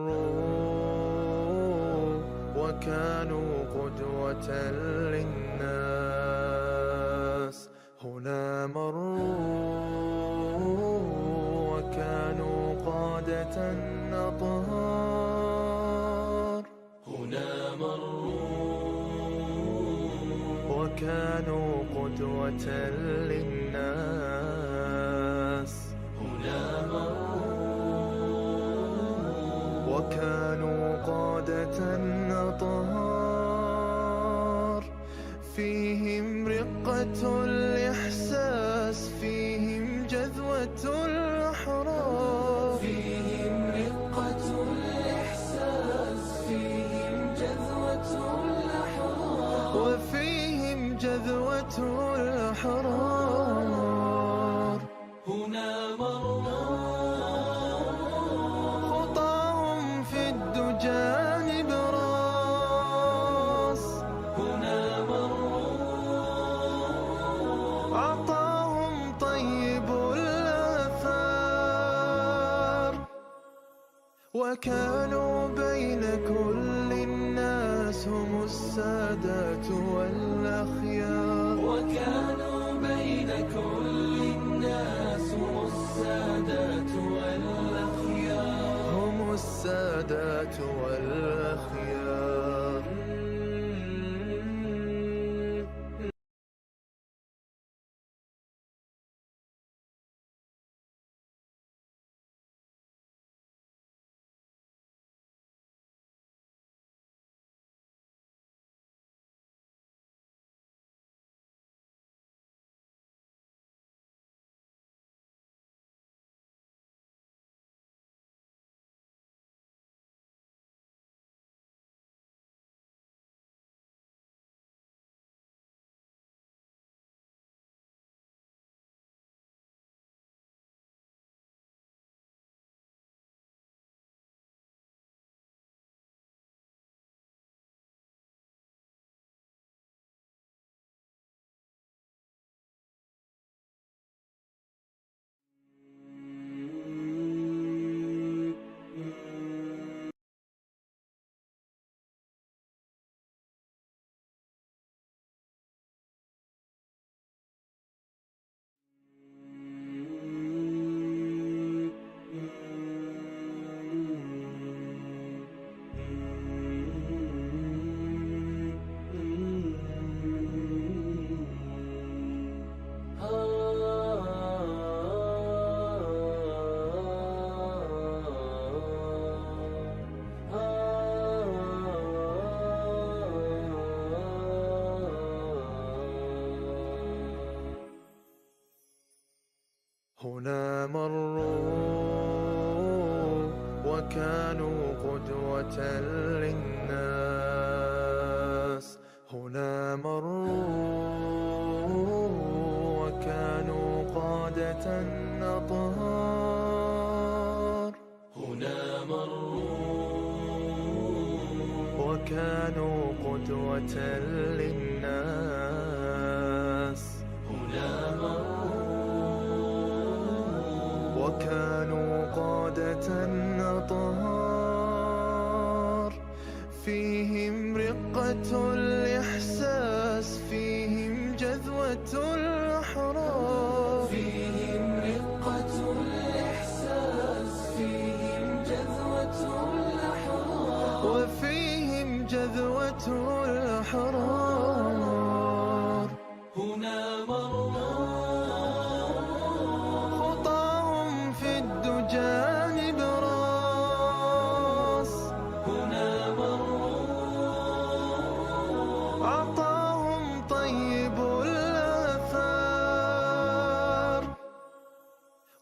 مروا وكانوا قدوة للناس. هنا مروا وكانوا قادة أطهار. هنا مروا وكانوا قدوة للناس. هنا مروا وكانوا قادة أطهار. فيهم رقة الإحساس، فيهم جذوة الأحرار. فيهم رقة الإحساس، فيهم جذوة الأحرار. وفيهم جذوة الأحرار. هنا مروا خطاهم في الدجى نبراس. هنا مروا عطاهم طيب الآثار. وكانوا بين كل الناس هم السادات والأخيار. وكانوا بين كل الناس هم السادات والأخيار. هم السادات والأخيار. هنا مروا وكانوا قدوة للناس. هنا مروا وكانوا قادة أطهار. هنا مروا وكانوا قدوة للناس. هنا مروا وكانوا قادة أطهار. فيهم رقة الإحساس، فيهم جذوة الأحرار. فيهم رقة الإحساس، فيهم جذوة الأحرار. وفيهم جذوة الأحرار. هنا نبراس. هنا مروا عطاهم طيب الآثار.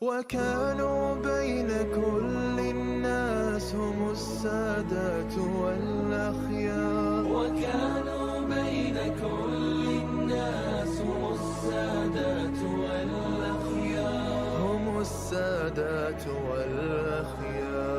وكانوا بين كل الناس هم السادات والأخيار. وكانوا بين كل الناس هم السادات والأخيار. هم السادات والأخيار.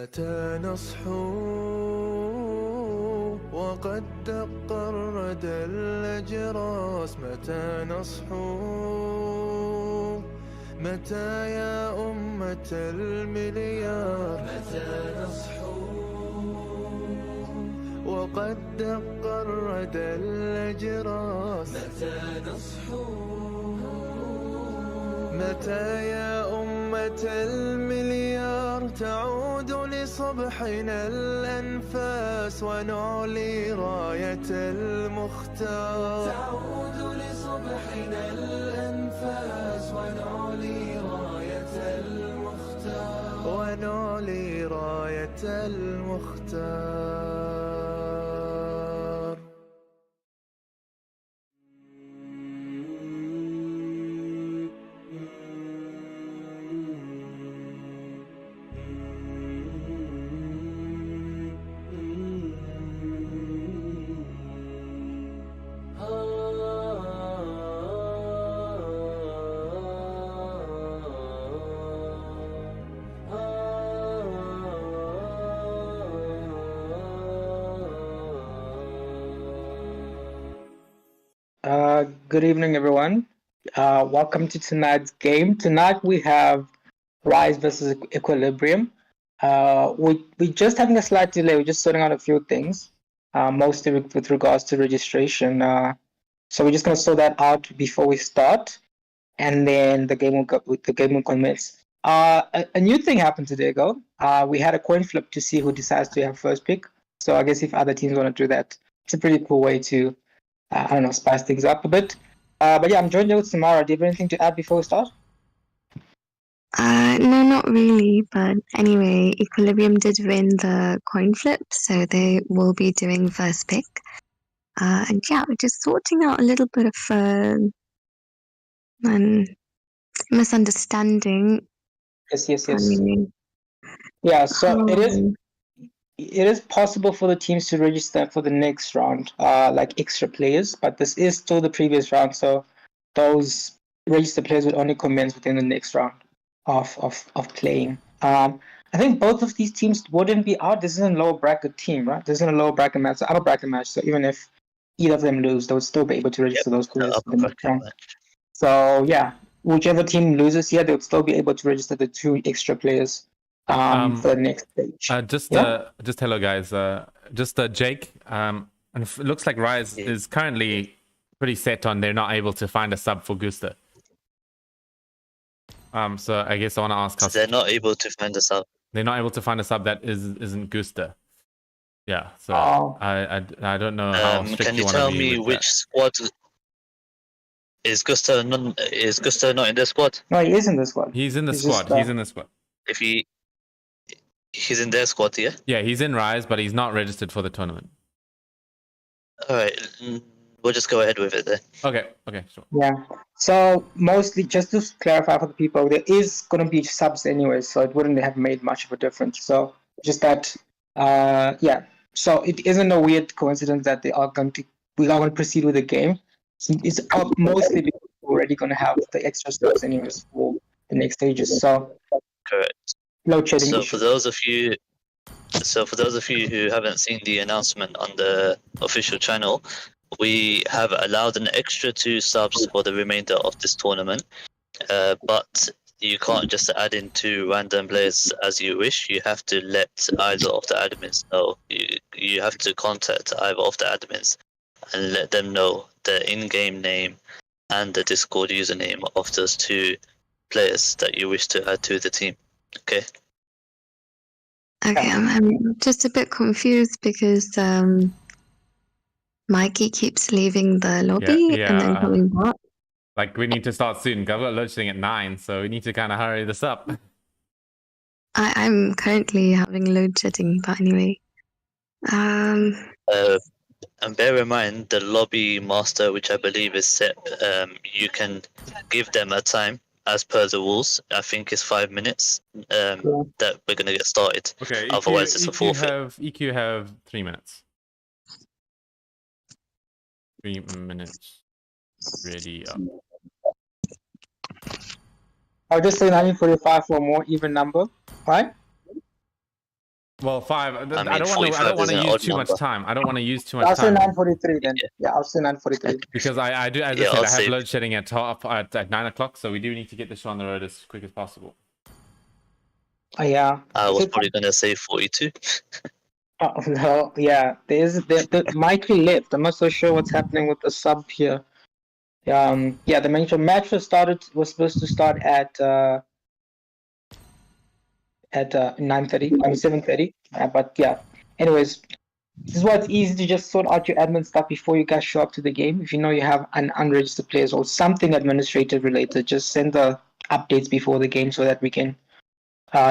متى نصحو وقد دق الردى الأجراس؟ متى نصحو؟ متى يا أمة المليار؟ متى نصحو وقد دق الردى الأجراس؟ متى نصحو؟ متى يا أمة المليار تعود لصبحنا الأنفاس ونعلي راية المختار؟ تعود لصبحنا الأنفاس ونعلي راية المختار، ونعلي راية المختار. Good evening, everyone. Welcome to tonight's game. Tonight we have RYZE versus Equilibrium. We're just having a slight delay. We're just sorting out a few things, mostly with regards to registration. So we're just going to sort that out before we start, and then the game will commence. A new thing happened today, though. We had a coin flip to see who decides to have first pick. So I guess if other teams want to do that, it's a pretty cool way to I don't know, spice things up a bit. But yeah, I'm joined here with Samara. Do you have anything to add before we start? No, not really. But anyway, Equilibrium did win the coin flip, so they will be doing first pick. And yeah, we're just sorting out a little bit of misunderstanding. Yes. I mean, Yeah, so it is possible for the teams to register for the next round, like extra players, but this is still the previous round, so those registered players would only commence within the next round of playing. I think both of these teams wouldn't be out. This isn't a lower bracket team, right? This isn't a lower bracket match, it's an upper bracket match. So even if either of them lose, they would still be able to register those players for the next round. So yeah, whichever team loses here, they would still be able to register the 2 extra players for the next stage. Just hello guys. Jake. And it looks like RYZE is currently pretty set on they're not able to find a sub for Gusta. So I guess I want to ask us. They're not able to find a sub. They're not able to find a sub that isn't Gusta. Yeah. So I don't know how strict can you want tell to be me with which that. squad is Gusta? Is Gusta not in the squad? No, he is in the squad. He's in the squad. He's in the squad. If he's in their squad, yeah. Yeah, he's in RYZE, but he's not registered for the tournament. All right, we'll just go ahead with it then. Okay, sure. Yeah. So mostly, just to clarify for the people, there is going to be subs anyway, so it wouldn't have made much of a difference. So just that, yeah. So it isn't a weird coincidence that we are going to proceed with the game. It's mostly because we're already going to have the extra subs anyways for the next stages. So correct. Load shedding so issue. for those of you who haven't seen the announcement on the official channel, we have allowed an extra 2 subs for the remainder of this tournament, but you can't just add in 2 random players as you wish. You have to let either of the admins know. You have to contact either of the admins and let them know the in-game name and the Discord username of those 2 players that you wish to add to the team. Okay. Okay, I'm just a bit confused because Mikey keeps leaving the lobby and then coming back. Like, we need to start soon. I've got load shedding at 9, so we need to kind of hurry this up. I'm currently having load shedding, but anyway. And bear in mind, the lobby master, which I believe is set, you can give them a time as per the rules. I think it's 5 minutes that we're going to get started. Okay, otherwise it's a forfeit. EQ have 3 minutes. 3 minutes. Ready up. I'll just say 1945 for a more even number, right? Well, 5. I I mean, don't want to. I 45 don't want is to an use odd too much number. time. I don't want to use too I'll much say time 9:43 then. Yeah, I'll say 9:43. because I do. As I Yeah, said, I'll I have say load shedding at 9 o'clock, so we do need to get this show on the road as quick as possible. Yeah. I Is was it- probably gonna say 42. Oh, no, yeah. The Mikey left. I'm not so sure what's happening with the sub here. Yeah, the main match was supposed to start at 9:30, 7:30. But yeah. Anyways, this is why it's easy to just sort out your admin stuff before you guys show up to the game. If you know you have an unregistered players or something administrative related, just send the updates before the game so that we can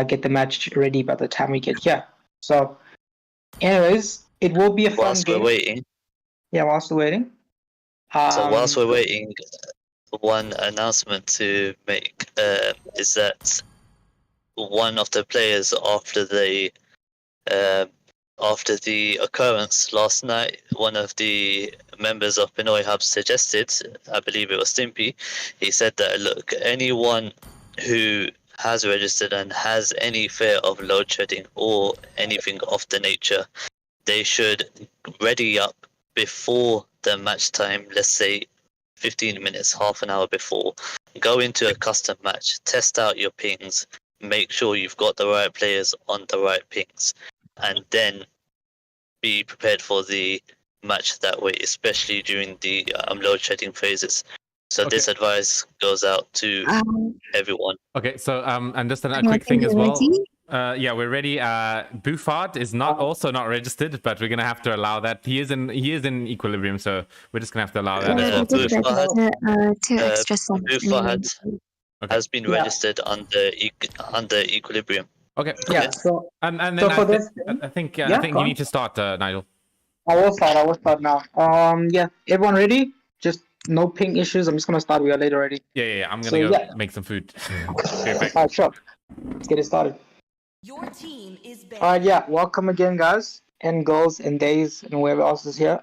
get the match ready by the time we get here. So, anyways, it will be a fun Whilst we're game. waiting, Yeah, whilst we're waiting. whilst we're waiting, one announcement to make is that one of the players after the occurrence last night, one of the members of Pinoy Hub suggested, I believe it was Stimpy, he said that, look, anyone who has registered and has any fear of load shedding or anything of the nature, they should ready up before the match time, let's say 15 minutes, half an hour before, go into a custom match, test out your pings, make sure you've got the right players on the right pings, and then be prepared for the match that way, especially during the load shedding phases. So Okay. this advice goes out to everyone. Okay, so and just a I quick think thing as you're well. ready. Yeah, we're ready. Bufard is also not registered, but we're gonna have to allow that. He is in Equilibrium, so we're just gonna have to allow that Yeah, as well. they did register 2 uh, extra subs. Bufahad Okay. has been registered under Equilibrium. Okay. Yeah. So And then So for this I think yeah, you go on. need to start, Nigel. I will start now. Yeah, everyone ready? Just no ping issues. I'm just gonna start. We are late already. Yeah. I'm gonna So, go yeah. make some food. Perfect. Alright, sure. Let's get it started. Your team is banned. Alright, yeah. Welcome again, guys and girls and days and whoever else is here.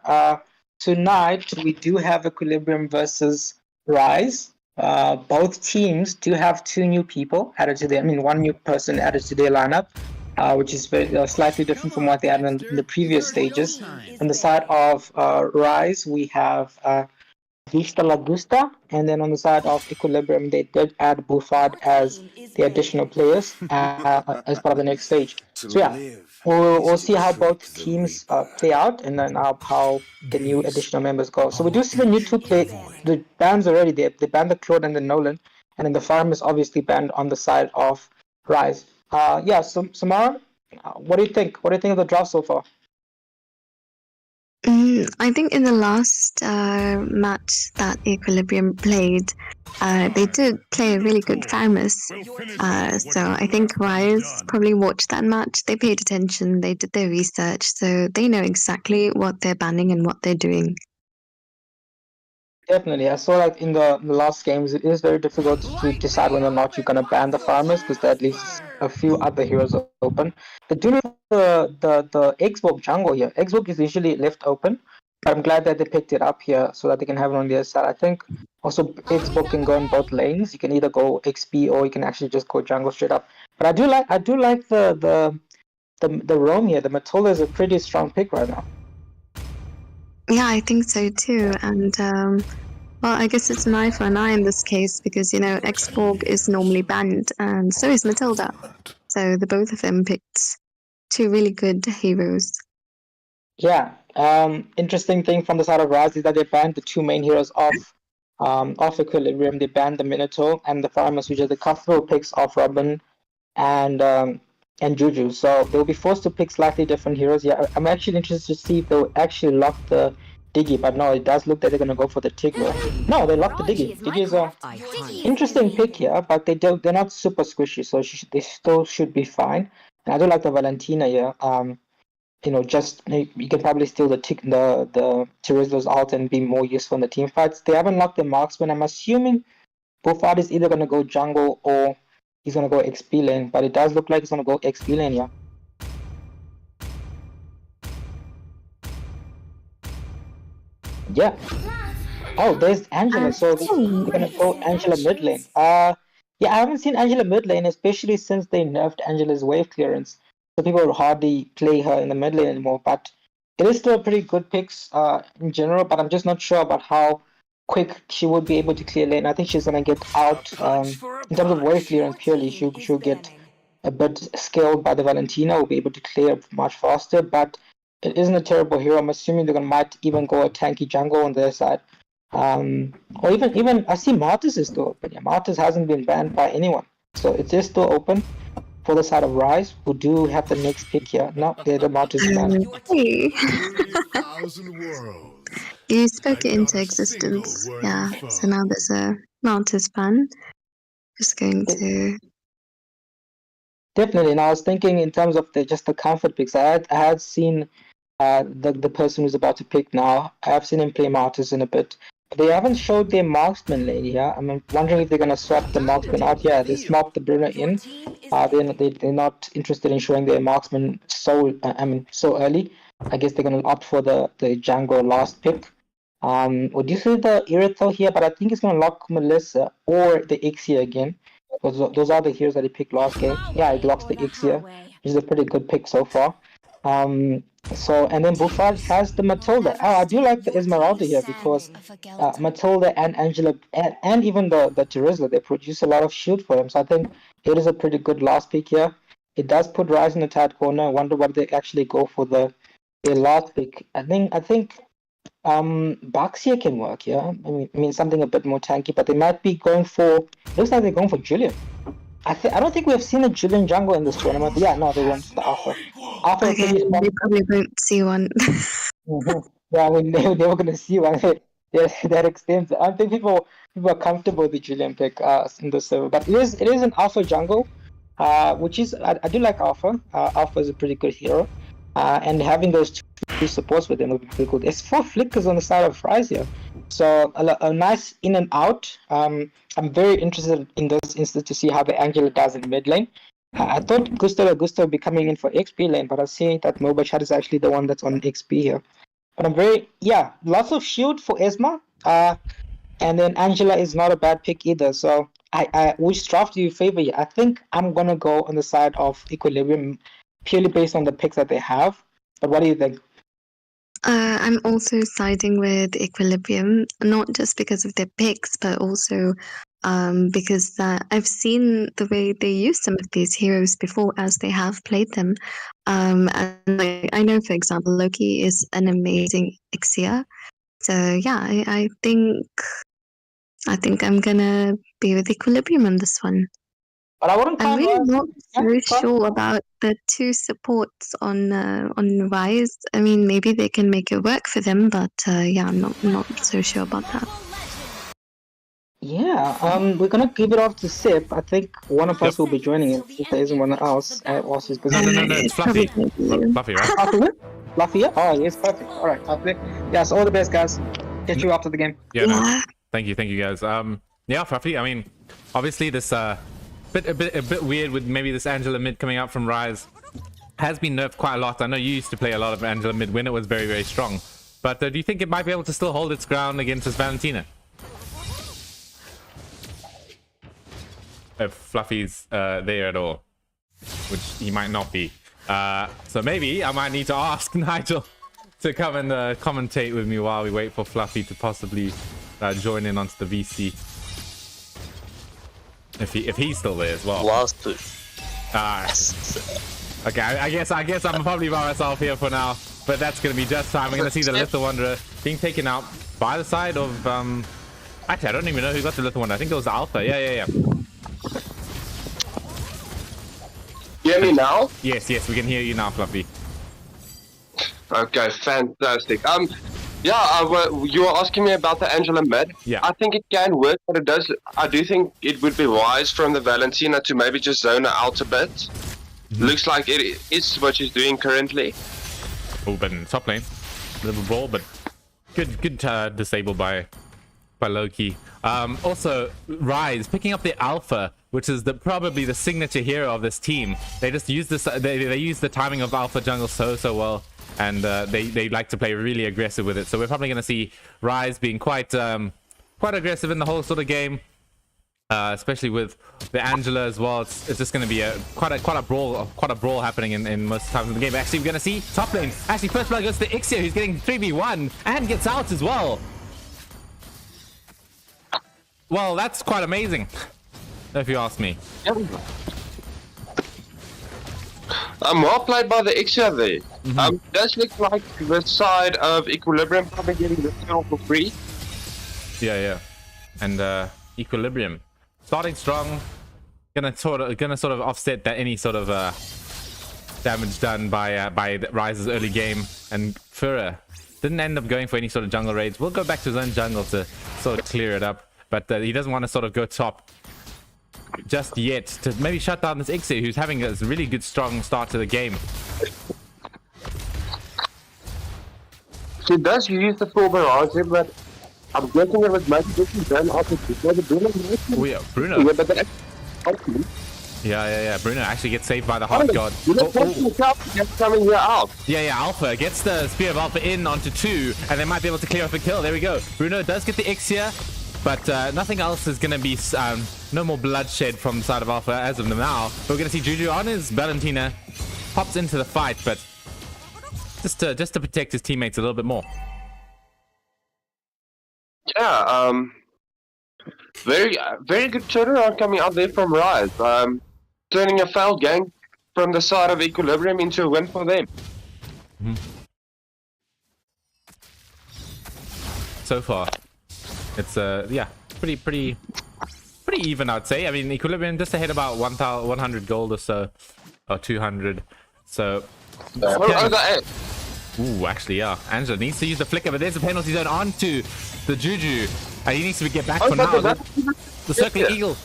Tonight we do have Equilibrium versus RYZE. Both teams do have 2 new people added to their. 1 new person added to their lineup. Which is slightly different from what they had in the previous stages. On the side of RYZE, we have Vista Lagusta, and then on the side of Equilibrium, they did add Bufard as the additional players as part of the next stage. So yeah, we'll see how both teams play out, and then how the new additional members go. So we do see the new 2 the bans already there. They banned the Claude and the Nolan, and then the Farm is obviously banned on the side of RYZE. Yeah, so Samara, what do you think? What do you think of the draft so far? I think in the last match that Equilibrium played, they did play a really good Farmers. So I think RYZE probably watched that match. They paid attention. They did their research, so they know exactly what they're banning and what they're doing. Definitely, I saw like in the last games, it is very difficult to decide whether or not you're gonna ban the Farmers because there at least a few other heroes are open. They do need the X-Book jungle here. X-Book is usually left open, but I'm glad that they picked it up here so that they can have it on their side. I think also X-Book can go in both lanes. You can either go XP or you can actually just go jungle straight up. But I do like the roam here. The Matilda is a pretty strong pick right now. Yeah, I think so too. And well, I guess it's an eye for an eye in this case because X-Borg is normally banned, and so is Matilda. So the both of them picked 2 really good heroes. Yeah. Interesting thing from the side of RYZE is that they banned the 2 main heroes off Equilibrium. They banned the Minotaur and the Farmers, which are the comfortable picks of Robin and Juju. So they'll be forced to pick slightly different heroes. Yeah, I'm actually interested to see if they'll actually lock the Diggy, but no, it does look that they're gonna go for the Tigger. No, they locked the Diggy. Diggy is a interesting pick here, but they're not super squishy, so they still should be fine. And I do like the Valentina here. Just you can probably steal the Terizla's ult and be more useful in the team fights. They haven't locked the Marksman. I'm assuming Bufard is either gonna go jungle or he's gonna go XP lane, but it does look like he's gonna go XP lane here. Yeah. Oh, there's Angela. So they're gonna go Angela mid lane. Yeah, I haven't seen Angela mid lane, especially since they nerfed Angela's wave clearance. so people would hardly play her in the mid lane anymore. But it is still a pretty good picks in general, but I'm just not sure about how quick she would be able to clear lane. I think she's gonna get out in terms of wave clearance purely. She'll get a bit skilled by the Valentina, will be able to clear much faster, but it isn't a terrible hero. I'm assuming they're gonna might even go a tanky jungle on their side. Or even I see Martis is still open. Yeah, Martis hasn't been banned by anyone. So it is still open for the side of RYZE, who do have the next pick here. No, they're the Martis banned. Hey, 30,000 worlds. you spoke I it into got a existence. single word Yeah. of So now there's a Mantis ban. Just going to. Definitely. And I was thinking in terms of just the comfort picks. I had seen the person who's about to pick now. I have seen him play Martis in a bit. But they haven't showed their marksman lady here. I'm wondering if they're gonna swap the marksman out. Yeah, they swapped the Bruno in. They're not interested in showing their marksman so early. I guess they're gonna opt for the Django last pick. Would you see the Irithel here? But I think it's gonna lock Melissa or the Ixia again. Those are the heroes that he picked last game. Yeah, he locks the Ixia, which is a pretty good pick so far. So, and then Buffard has the Matilda. Oh, I do like the Esmeralda here because Matilda and Angela and even the Terizla, they produce a lot of shield for them. So I think it is a pretty good last pick here. It does put RYZE in the tight corner. I wonder what they actually go for their last pick. I think Baxia can work, yeah. I mean something a bit more tanky, but they might be going for. Looks like they're going for Julian. I don't think we have seen a Julian jungle in this tournament. Yeah, no, they went for the Alpha. Alpha is Okay, pretty strong. we probably won't see one. Yeah, they were gonna see one. That extent. I think people are comfortable with the Julian pick in the server, but it is an Alpha jungle, which is I do like Alpha. Alpha is a pretty good hero, and having those two supports with them would be pretty good. There's 4 flickers on the side of RYZE here, so a nice in and out. I'm very interested in this instance to see how the Angela does in mid lane. I thought Gusto would be coming in for XP lane, but I see that Mobachat is actually the one that's on XP here. But I'm lots of shield for Esma. And then Angela is not a bad pick either. So which draft do you favor here? I think I'm gonna go on the side of Equilibrium purely based on the picks that they have. But what do you think? I'm also siding with Equilibrium, not just because of their picks, but also because I've seen the way they use some of these heroes before as they have played them. And I know, for example, Loki is an amazing Ixia. So yeah, I think I'm gonna be with Equilibrium on this one. But I wouldn't I'm count really RYZE. not so sure about the 2 supports on RYZE. I mean, maybe they can make it work for them, but yeah, I'm not so sure about that. Yeah, we're gonna give it off to Sip. I think one of us will be joining it if there isn't one else. Whilst he's busy. No, it's Fluffy. Fluffy, right? Fluffy, yeah? Oh, yes, perfect. All right, Fluffy. Yeah, so all the best, guys. Catch you after the game. Yeah, no. Thank you guys. Yeah, Fluffy. I mean, obviously this a bit weird with maybe this Angela mid coming out from RYZE. Has been nerfed quite a lot. I know you used to play a lot of Angela mid when it was very, very strong. But do you think it might be able to still hold its ground against this Valentina? If Fluffy's there at all, which he might not be. So maybe I might need to ask Nigel to come and commentate with me while we wait for Fluffy to possibly join in onto the VC. If he's still there as well. Last push. Okay, I guess I'm probably by myself here for now, but that's gonna be just time. We're gonna see the Little Wanderer being taken out by the side of actually I don't even know who got the Little Wanderer. I think it was the Alpha. Yeah. You hear me now? Yes, we can hear you now, Fluffy. Okay, fantastic. Yeah, you were asking me about the Angela mid. Yeah. I think it can work, but it does. I do think it would be wise from the Valentina to maybe just zone her out a bit. Looks like it is what she's doing currently. Oh, but in top lane, little brawl, but good disable by Loki. Also, RYZE picking up the Alpha, which is probably the signature hero of this team. They just use this. They use the timing of Alpha jungle so well, and they like to play really aggressive with it. So we're probably going to see RYZE being quite aggressive in the whole sort of game. especially with the Angela as well. It's just going to be quite a brawl happening in most times in the game. Actually, we're going to see top lane. Actually, first blood goes to Ixia, who's getting 3v1 and gets out as well. Well, that's quite amazing, if you ask me. Well played by the Ixia there. Does look like the side of Equilibrium probably getting the kill for free. Yeah. And Equilibrium starting strong, gonna sort of offset that any sort of damage done by RYZE's early game. And Fura didn't end up going for any sort of jungle raids. We'll go back to his own jungle to sort of clear it up, but he doesn't want to sort of go top just yet to maybe shut down this Ixia, who's having a really good strong start to the game. She does use the full barrage, but I'm guessing it was maybe just done after Bruno. Oh yeah, Bruno. Yeah, but the Yeah. Bruno actually gets saved by the Heart God. Coming here out. Yeah. Alpha gets the Spear of Alpha in onto 2, and they might be able to clear off a kill. There we go. Bruno does get the Ixia, but nothing else is going to be... no more bloodshed from the side of Alpha as of now. But we're going to see Juju on his Valentina. Pops into the fight, but just to protect his teammates a little bit more. Yeah, very good turnaround coming out there from RYZE. Turning a failed gang from the side of Equilibrium into a win for them. So far, it's yeah, pretty even, I'd say. I mean, Equilibrium just ahead about 100 gold or so, or 200. So. Ooh, actually, yeah. Angela needs to use the flicker, but there's a penalty zone onto the Juju. And he needs to get back for now. The circling eagle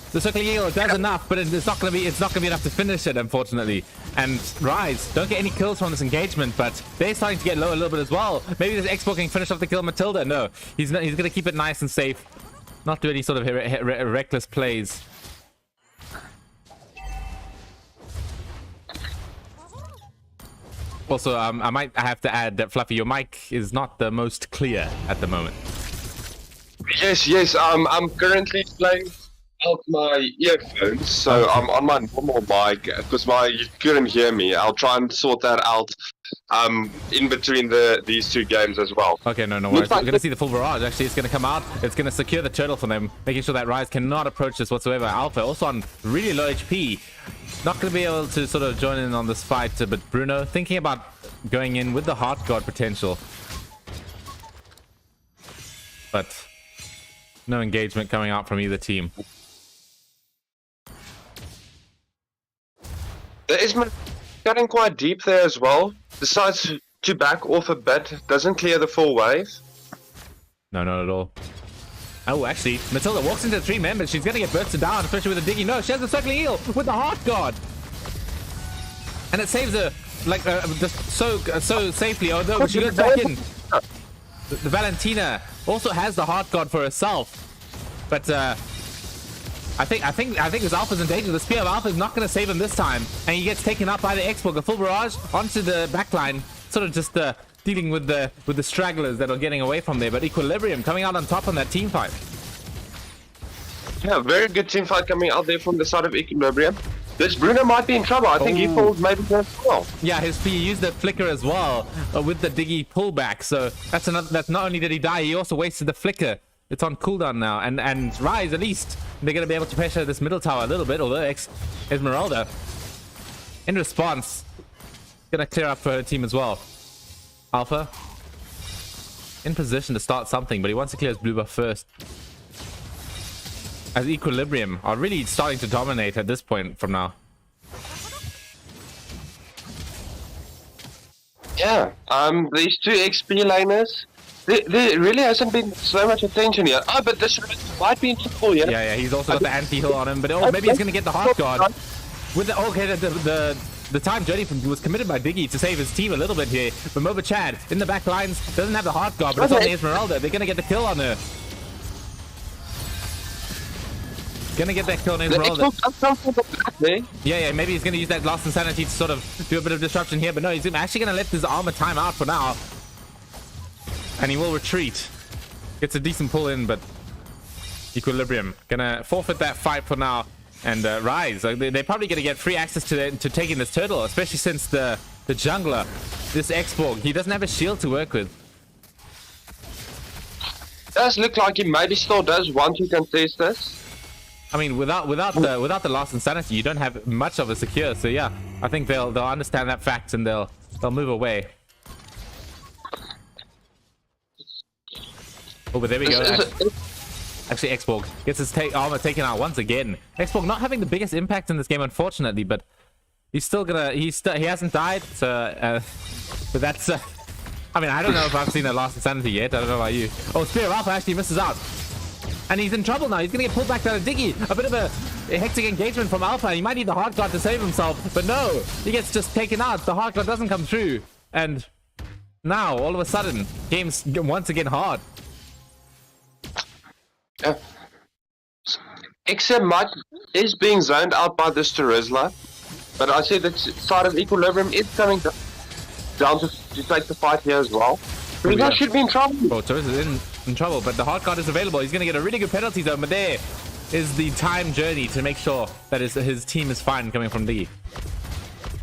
does enough, but it's not gonna be enough to finish it, unfortunately. And RYZE don't get any kills from this engagement, but they're starting to get low a little bit as well. Maybe this X-Ball can finish off the kill Matilda. No, he's gonna keep it nice and safe, not do any sort of reckless plays. Also, I might have to add that, Fluffy, your mic is not the most clear at the moment. Yes. I'm currently playing out my earphones, so I'm on my normal mic because you couldn't hear me. I'll try and sort that out in between these two games as well. Okay, no worries. We're gonna see the full barrage. Actually, it's gonna come out. It's gonna secure the turtle for them, making sure that RYZE cannot approach this whatsoever. Alpha also on really low HP. Not going to be able to sort of join in on this fight, but Bruno thinking about going in with the Heart God potential. But no engagement coming out from either team. There is cutting quite deep there as well. Decides to back off a bit. Doesn't clear the full wave. No, not at all. Oh, actually, Matilda walks into 3 members. She's going to get bursted down, especially with the Diggy. No, she has the circling eel with the Heart God. And it saves her, like, just so safely. Although she goes back in. The Valentina also has the Heart God for herself. But, I think this Alpha's in danger. The Spear of Alpha is not going to save him this time. And he gets taken up by the X-Ball. A full barrage onto the backline. Sort of just, dealing with the stragglers that are getting away from there, but Equilibrium coming out on top on that team fight. Yeah, very good team fight coming out there from the side of Equilibrium. This Bruno might be in trouble. I think he falls maybe as well. Yeah, he used the flicker as well with the Diggy pullback. So that's not only did he die, he also wasted the flicker. It's on cooldown now, and RYZE, at least they're gonna be able to pressure this middle tower a little bit. Although Esmeralda, in response, gonna clear up for her team as well. Alpha in position to start something, but he wants to clear his blue buff first. As Equilibrium are really starting to dominate at this point from now. Yeah, these two XP laners, there really hasn't been so much attention yet. Oh, but this might be in trouble, yeah? Yeah, he's also got the anti-heal on him, but maybe he's gonna get the Heart God. With the time journey was committed by Diggy to save his team a little bit here, but Moba Chad in the back lines doesn't have the Heart God, but it's on the Esmeralda. They're gonna get the kill on her. Gonna get that kill on Esmeralda. Yeah, maybe he's gonna use that Lost Insanity to sort of do a bit of disruption here, but no, he's actually gonna let his armor time out for now. And he will retreat. Gets a decent pull in, but Equilibrium gonna forfeit that fight for now, and RYZE, they're probably gonna get free access to taking this turtle, especially since the jungler, this X-Borg, he doesn't have a shield to work with. Does look like he maybe still does want to contest this. I mean, without the last insanity, you don't have much of a secure. So yeah, I think they'll understand that fact and they'll move away. Oh, but there we go. Actually, X-Borg gets his armor taken out once again. X-Borg not having the biggest impact in this game, unfortunately, but he's still gonna. He hasn't died. So, but that's. I mean, I don't know if I've seen the last insanity yet. I don't know about you. Oh, Spear of Alpha actually misses out. And he's in trouble now. He's going to get pulled back down to Diggy. A bit of a hectic engagement from Alpha. He might need the Heart Guard to save himself. But no, he gets just taken out. The Heart Guard doesn't come through. And now, all of a sudden, game's once again hard. XM is being zoned out by this Terizla. But I see that side of Equilibrium is coming down to take the fight here as well. Terizla should be in trouble. Oh, Terizla is in trouble, but the Heart Guard is available. He's going to get a really good penalty zone, but there is the time journey to make sure that his team is fine coming from D.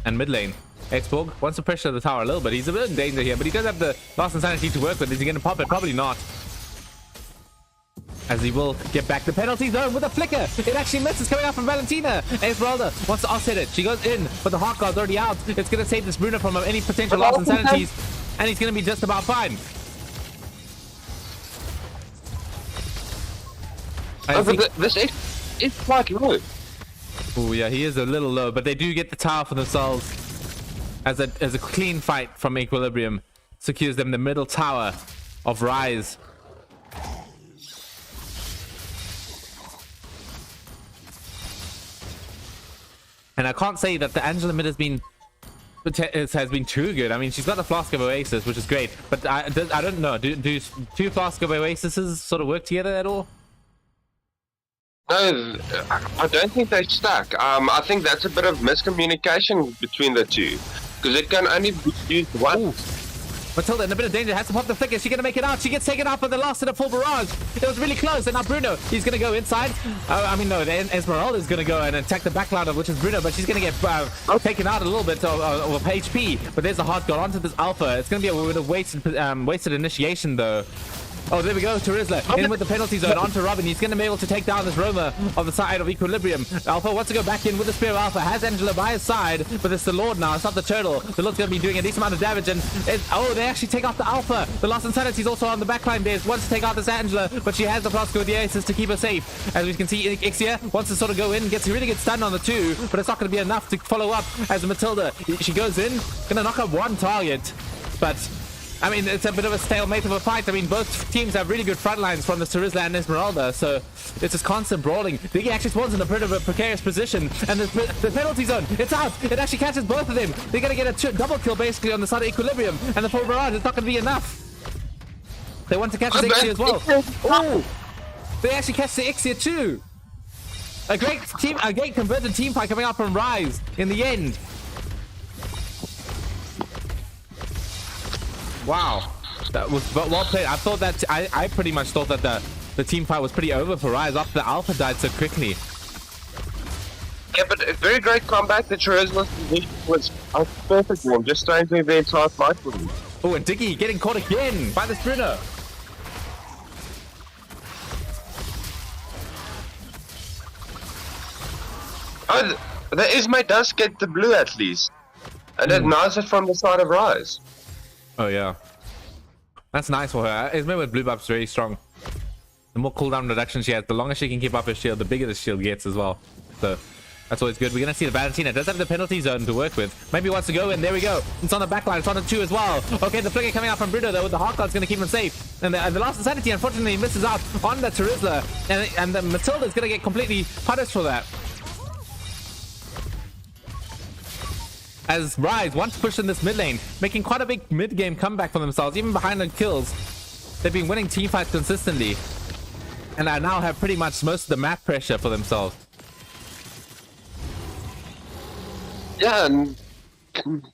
And mid lane, X-Borg wants to pressure the tower a little bit. He's a bit in danger here, but he does have the last insanity to work with. Is he going to pop it? Probably not. As he will get back the penalty zone with a flicker. It actually misses coming out from Valentina. Esmeralda wants to offset it. She goes in, but the Heart Guard's already out. It's going to save this Bruno from any potential lost insanities, and he's going to be just about fine. This is quite low. Oh yeah, he is a little low, but they do get the tower for themselves. As a clean fight from Equilibrium secures them the middle tower of RYZE. And I can't say that the Angela mid has been too good. I mean, she's got the Flask of Oasis, which is great, but I don't know. Do two Flask of Oases sort of work together at all? No, I don't think they stack. I think that's a bit of miscommunication between the two, because it can only be used once. Matilda in a bit of danger, has to pop the flicker. She's going to make it out. She gets taken out by the last in a full barrage. It was really close. And now Bruno, he's going to go inside. I mean, no, Esmeralda is going to go and attack the backline, which is Bruno, but she's going to get taken out a little bit of HP. But there's a Heart Guard onto this Alpha. It's going to be a bit of wasted initiation, though. Oh, there we go. Terizla in with the penalty zone onto Robin. He's going to be able to take down this roamer on the side of Equilibrium. Alpha wants to go back in with the Spear of Alpha. Has Angela by his side, but it's the Lord now. It's not the Turtle. The Lord's going to be doing a decent amount of damage. And they actually take off the Alpha. The Lost Insanity is also on the backline base. Wants to take out this Angela, but she has the Flask with the Aces to keep her safe. As we can see, Ixia wants to sort of go in, gets a really good stun on the two, but it's not going to be enough to follow up as Matilda. She goes in, going to knock up one target, but I mean, it's a bit of a stalemate of a fight. I mean, both teams have really good front lines from the Terizla and Esmeralda, so it's just constant brawling. Diggy actually spawns in a bit of a precarious position, and the penalty zone, it's out. It actually catches both of them. They're going to get a double kill, basically, on the side of Equilibrium, and the full barrage is not going to be enough. They want to catch the Ixia as well. Oh, they actually catch the Ixia too. A great converted team fight coming out from RYZE in the end. Wow, that was well played. I thought that I pretty much thought that the team fight was pretty over for RYZE after the Alpha died so quickly. Yeah, but a very great comeback. The Terizla was a perfect one, just staying through the entire fight for them. Oh, and Diggy getting caught again by this Bruno. Oh, the Ismay does get the blue at least, and it nice it from the side of RYZE. Oh yeah, that's nice for her. Ismay with blue buff's very strong. The more cooldown reduction she has, the longer she can keep up her shield, the bigger the shield gets as well. So that's always good. We're gonna see the Valentina does have the penalty zone to work with. Maybe wants to go in. There we go. It's on the backline. It's on the two as well. Okay, the flicker coming out from Bruno though with the Heart Guard's gonna keep him safe. And the last insanity unfortunately misses out on the Terizla, and the Matilda's gonna get completely punished for that. As RYZE wants to push in this mid lane, making quite a big mid-game comeback for themselves, even behind the kills. They've been winning team fights consistently, and I now have pretty much most of the map pressure for themselves. Yeah, and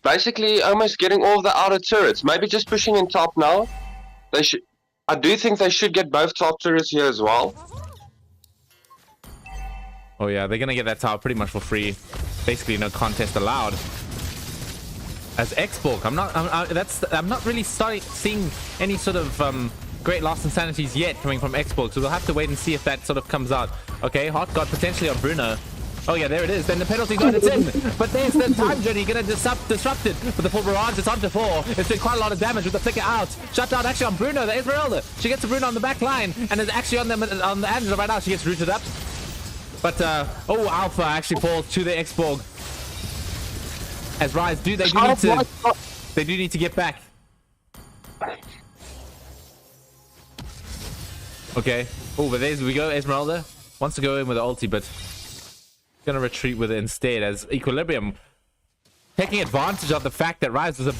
basically almost getting all of the outer turrets. Maybe just pushing in top now. They should. I do think they should get both top turrets here as well. Oh yeah, they're gonna get that tower pretty much for free. Basically, no contest allowed. As Xborg, I'm not really seeing any sort of great lost insanities yet coming from Xborg, so we'll have to wait and see if that sort of comes out. Okay, Hot God potentially on Bruno. Oh yeah, there it is. Then the penalty zone it's in. But there's the time journey gonna disrupt it. With the full barrage, it's on to 4. It's doing quite a lot of damage with the flicker out. Shut down actually on Bruno, the Esmeralda. She gets to Bruno on the back line and is actually on the Angela right now. She gets rooted up. But oh, Alpha actually falls to the Xborg. As RYZE they do need to get back. Okay. Oh, but there we go. Esmeralda wants to go in with the ulti, but gonna retreat with it instead. As Equilibrium taking advantage of the fact that RYZE was a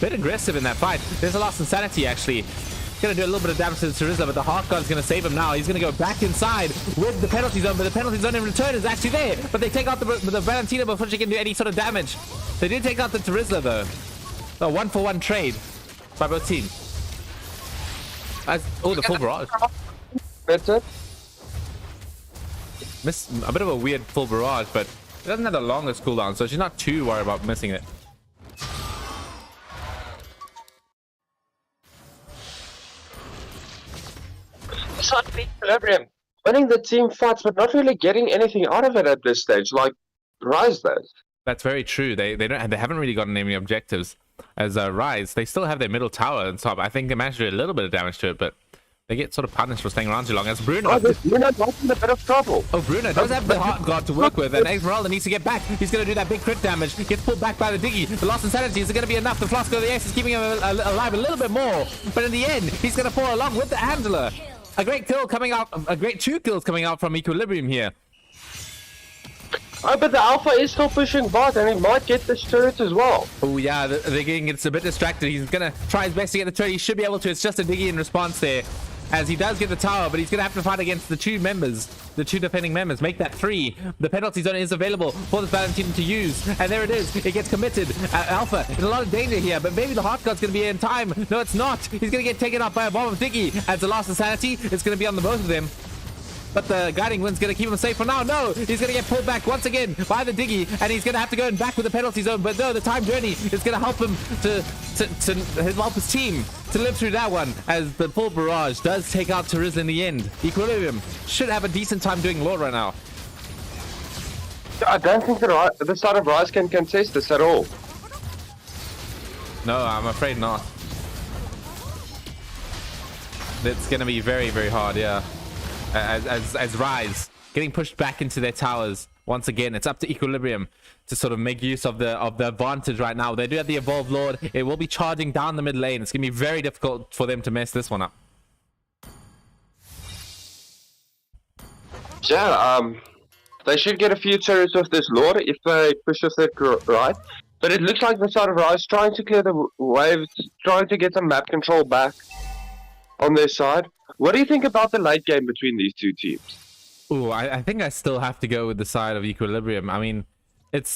bit aggressive in that fight. There's a lost insanity actually. Gonna do a little bit of damage to the Charizard, but the Heart God's gonna save him now. He's gonna go back inside with the penalty zone, but the penalty zone in return is actually there. But they take out the Valentina before she can do any sort of damage. They did take out the Charizard though. A 1-for-1 trade by both teams. Oh, the full barrage. That's it. Miss a bit of a weird full barrage, but it doesn't have the longest cooldown, so she's not too worried about missing it. It's not Equilibrium. Winning the team fights, but not really getting anything out of it at this stage, like RYZE does. That's very true. They haven't really gotten any objectives. As RYZE, they still have their middle tower on top. I think they managed to do a little bit of damage to it, but they get sort of punished for staying around too long. As Bruno, Bruno's in a bit of trouble. Oh, Bruno does have the Heart God to work with, and Esmeralda needs to get back. He's going to do that big crit damage. Gets pulled back by the Diggy. The lost insanity is going to be enough. The Flask of the Ace is keeping him alive a little bit more, but in the end, he's going to fall along with the Angela. A great kill coming out. A great 2 kills coming out from Equilibrium here. Oh, but the Alpha is still pushing bot, and he might get this turret as well. Oh yeah, they're getting it's a bit distracted. He's gonna try his best to get the turret. He should be able to. It's just a Diggy in response there, as he does get the tower, but he's gonna have to fight against the 2 members, the 2 defending members. Make that 3. The penalty zone is available for this Valentina to use, and there it is. It gets committed. Alpha in a lot of danger here, but maybe the Heart God's gonna be in time. No, it's not. He's gonna get taken out by a bomb of Diggy. As the lost insanity, it's gonna be on the both of them. But the guiding wind's going to keep him safe for now. No, he's going to get pulled back once again by the Diggy, and he's going to have to go in back with the penalty zone. But no, the time journey is going to help him to help his team to live through that one, as the full barrage does take out Terizzle in the end. Equilibrium should have a decent time doing Lord right now. I don't think the side of RYZE can contest this at all. No, I'm afraid not. It's going to be very, very hard, yeah. As RYZE getting pushed back into their towers once again. It's up to Equilibrium to sort of make use of the advantage right now. They do have the Evolved Lord. It will be charging down the mid lane. It's gonna be very difficult for them to mess this one up. Yeah, they should get a few turrets with this Lord if they push us it right. But it looks like the side of RYZE trying to clear the waves, trying to get some map control back on their side. What do you think about the late game between these 2 teams? Ooh, I think I still have to go with the side of Equilibrium. I mean,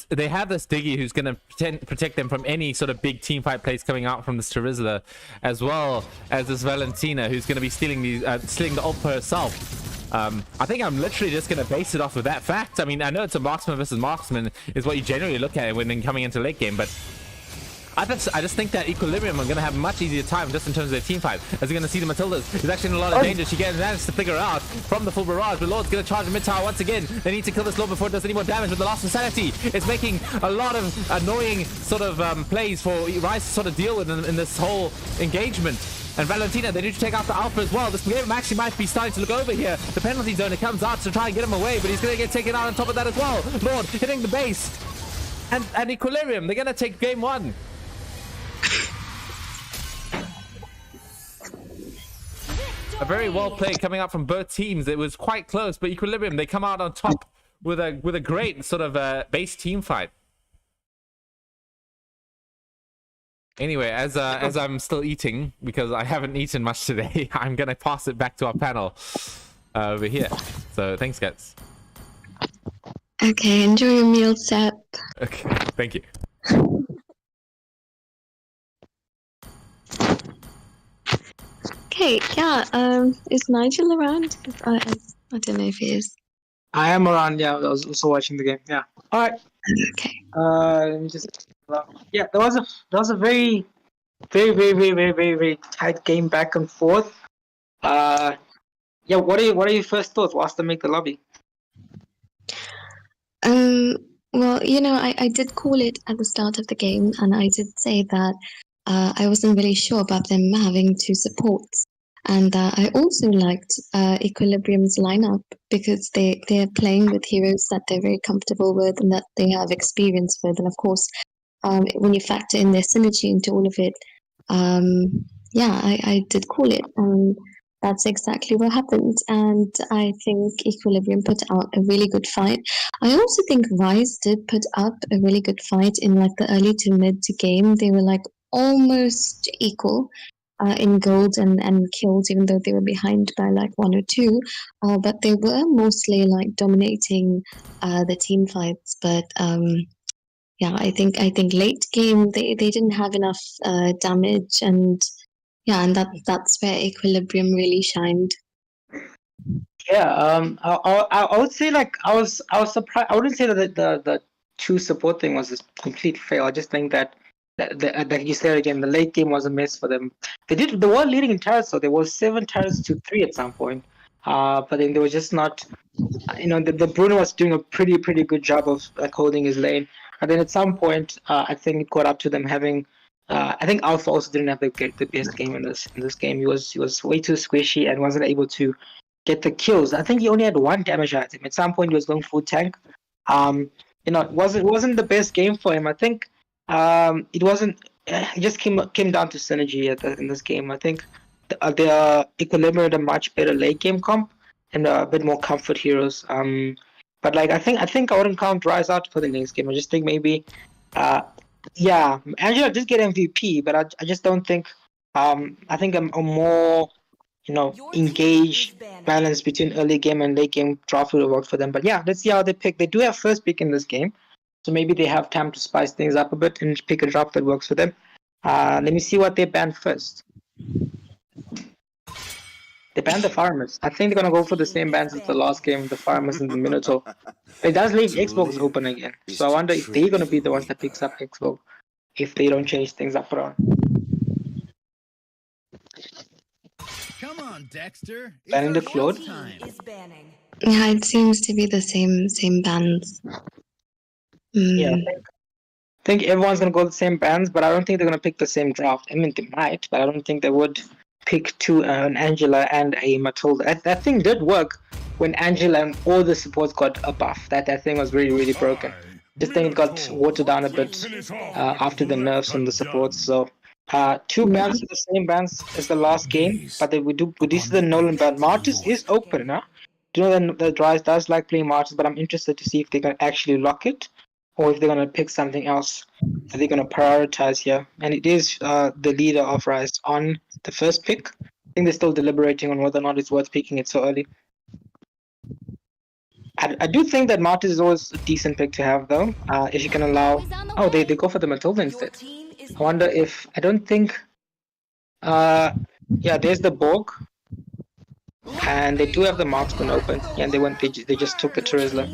they have this Diggy who's going to protect them from any sort of big team fight plays coming out from this Terizzler, as well as this Valentina who's going to be stealing the ult for herself. I think I'm literally just going to base it off of that fact. I mean, I know it's a marksman versus marksman is what you generally look at when coming into late game, but I just think that Equilibrium are going to have a much easier time just in terms of their team fight. As you're going to see the Matildas is actually in a lot of danger. She managed to figure out from the full barrage. But Lord's going to charge the mid tower once again. They need to kill this Lord before it does any more damage. But the lost insanity is making a lot of annoying sort of plays for RYZE to sort of deal with in this whole engagement. And Valentina, they need to take out the Alpha as well. This game actually might be starting to look over here. The penalty zone, it comes out to try and get him away, but he's going to get taken out on top of that as well. Lord hitting the base. And Equilibrium, they're going to take game 1. A very well played coming out from both teams. It was quite close, but Equilibrium, they come out on top with a great sort of base team fight. Anyway, as I'm still eating, because I haven't eaten much today, I'm gonna pass it back to our panel over here. So thanks, guys. Okay, enjoy your meal, Seth. Okay, thank you. Okay, yeah, is Nigel around? I don't know if he is. I am around. Yeah, I was also watching the game. Yeah. All right. Okay. Let me just. Yeah, there was a very, very, very, very, very, very, very tight game back and forth. Yeah. What are your first thoughts? What's to make the lobby? Well, I did call it at the start of the game, and I did say that I wasn't really sure about them having two supports. And I also liked Equilibrium's lineup because they're playing with heroes that they're very comfortable with and that they have experience with. And of course, when you factor in their synergy into all of it, yeah, I did call it. And that's exactly what happened. And I think Equilibrium put out a really good fight. I also think RYZE did put up a really good fight in like the early to mid game. They were like almost equal in gold and kills, even though they were behind by like one or two. But they were mostly like dominating the team fights. But yeah, I think late game they didn't have enough damage, and yeah, and that's where Equilibrium really shined. Yeah. I would say like I was surprised. I wouldn't say that the two support thing was a complete fail. I just think that that you said again, the late game was a mess for them. They were leading in turrets, so there was 7 turrets to 3 at some point. But then they were just not. The Bruno was doing a pretty good job of like holding his lane. And then at some point, I think it caught up to them having. I think Alpha also didn't have the best game in this game. He was way too squishy and wasn't able to get the kills. I think he only had 1 damage item. At some point, he was going full tank. It wasn't the best game for him. I think it wasn't. It just came down to synergy in this game. I think the Equilibrium had a much better late game comp and a bit more comfort heroes. But like I think I wouldn't count RYZE out for the next game. I just think maybe, yeah, Angela did get MVP, but I just don't think. I think a more engaged balance between early game and late game draft would have worked for them. But yeah, let's see how they pick. They do have first pick in this game, so maybe they have time to spice things up a bit and pick a draft that works for them. Let me see what they ban first. They banned the farmers. I think they're gonna go for the same bans as the last game, the farmers and the Minotaur. It does leave Xbox open again, so I wonder if they're gonna be the ones that picks up Xbox if they don't change things up around. Come on, Dexter. Banning the Claude. Yeah, it seems to be the same bands. Yeah, I think everyone's gonna go the same bands, but I don't think they're gonna pick the same draft. I mean, they might, but I don't think they would pick an Angela and a Matilda. That thing did work when Angela and all the supports got a buff. That thing was really broken. Just think it got watered down a bit after the nerfs on the supports. So 2 bans are the same bans as the last game, but this is the Nolan ban. Martis is open, huh? Do you know that RYZE does like playing Martis, but I'm interested to see if they can actually lock it, or if they're gonna pick something else that they're gonna prioritize here. And it is the leader of RYZE on the first pick. I think they're still deliberating on whether or not it's worth picking it so early. I do think that Martis is always a decent pick to have, though. If you can allow. Oh, they go for the Matilda instead. I wonder if. I don't think. Yeah, there's the Borg. And they do have the marksman open. Yeah, and they just took the Terizla.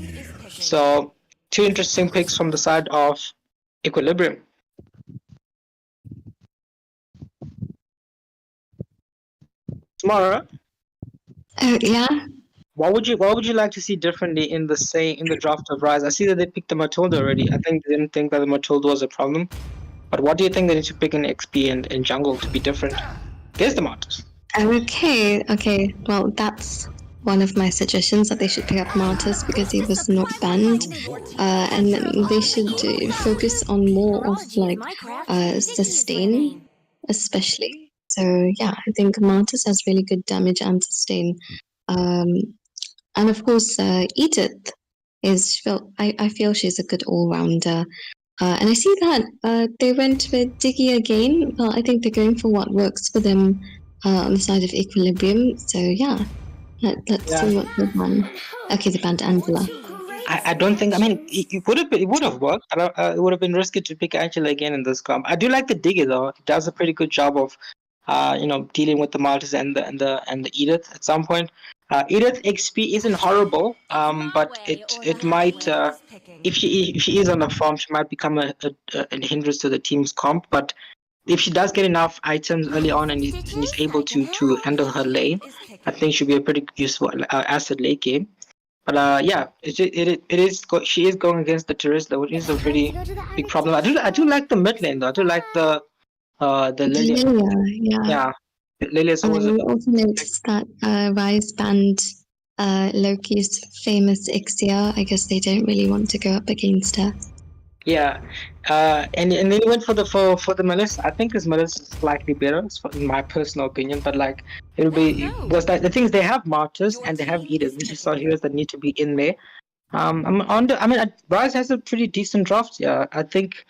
So 2 interesting picks from the side of Equilibrium. Tomorrow. Yeah. What would you like to see differently in the draft of RYZE? I see that they picked the Matilda already. I think they didn't think that the Matilda was a problem. But what do you think they need to pick in XP and jungle to be different? There's the Martis. Okay. Well, that's one of my suggestions, that they should pick up Martis because he was not banned, and they should focus on more of like sustain, especially. So yeah, I think Martis has really good damage and sustain. And of course, Edith is. I feel she's a good all-rounder. And I see that they went with Diggy again. Well, I think they're going for what works for them on the side of Equilibrium. So yeah, let's see what they ban. Okay, they banned Angela. I don't think. I mean, it would have worked. It would have been risky to pick Angela again in this comp. I do like the Digger though. It does a pretty good job of, dealing with the Martis and the Edith at some point. Edith XP isn't horrible, but it might if she is on the farm, she might become a hindrance to the team's comp. But if she does get enough items early on and is able to handle her lane, I think she'll be a pretty useful asset late game. But yeah, she is going against the Terizla, which is a pretty big problem. I do like the mid lane though. I do like the Lilia. Yeah, Lilia is I always also noticed that RYZE banned Loki's famous Ixia. I guess they don't really want to go up against her. yeah. And then he went for the Melissa. I think his Melissa is slightly better, in my personal opinion. But like it'll be because the thing is they have Martyrs and they have Edith, which is all heroes that need to be in there. RYZE has a pretty decent draft. Yeah, I think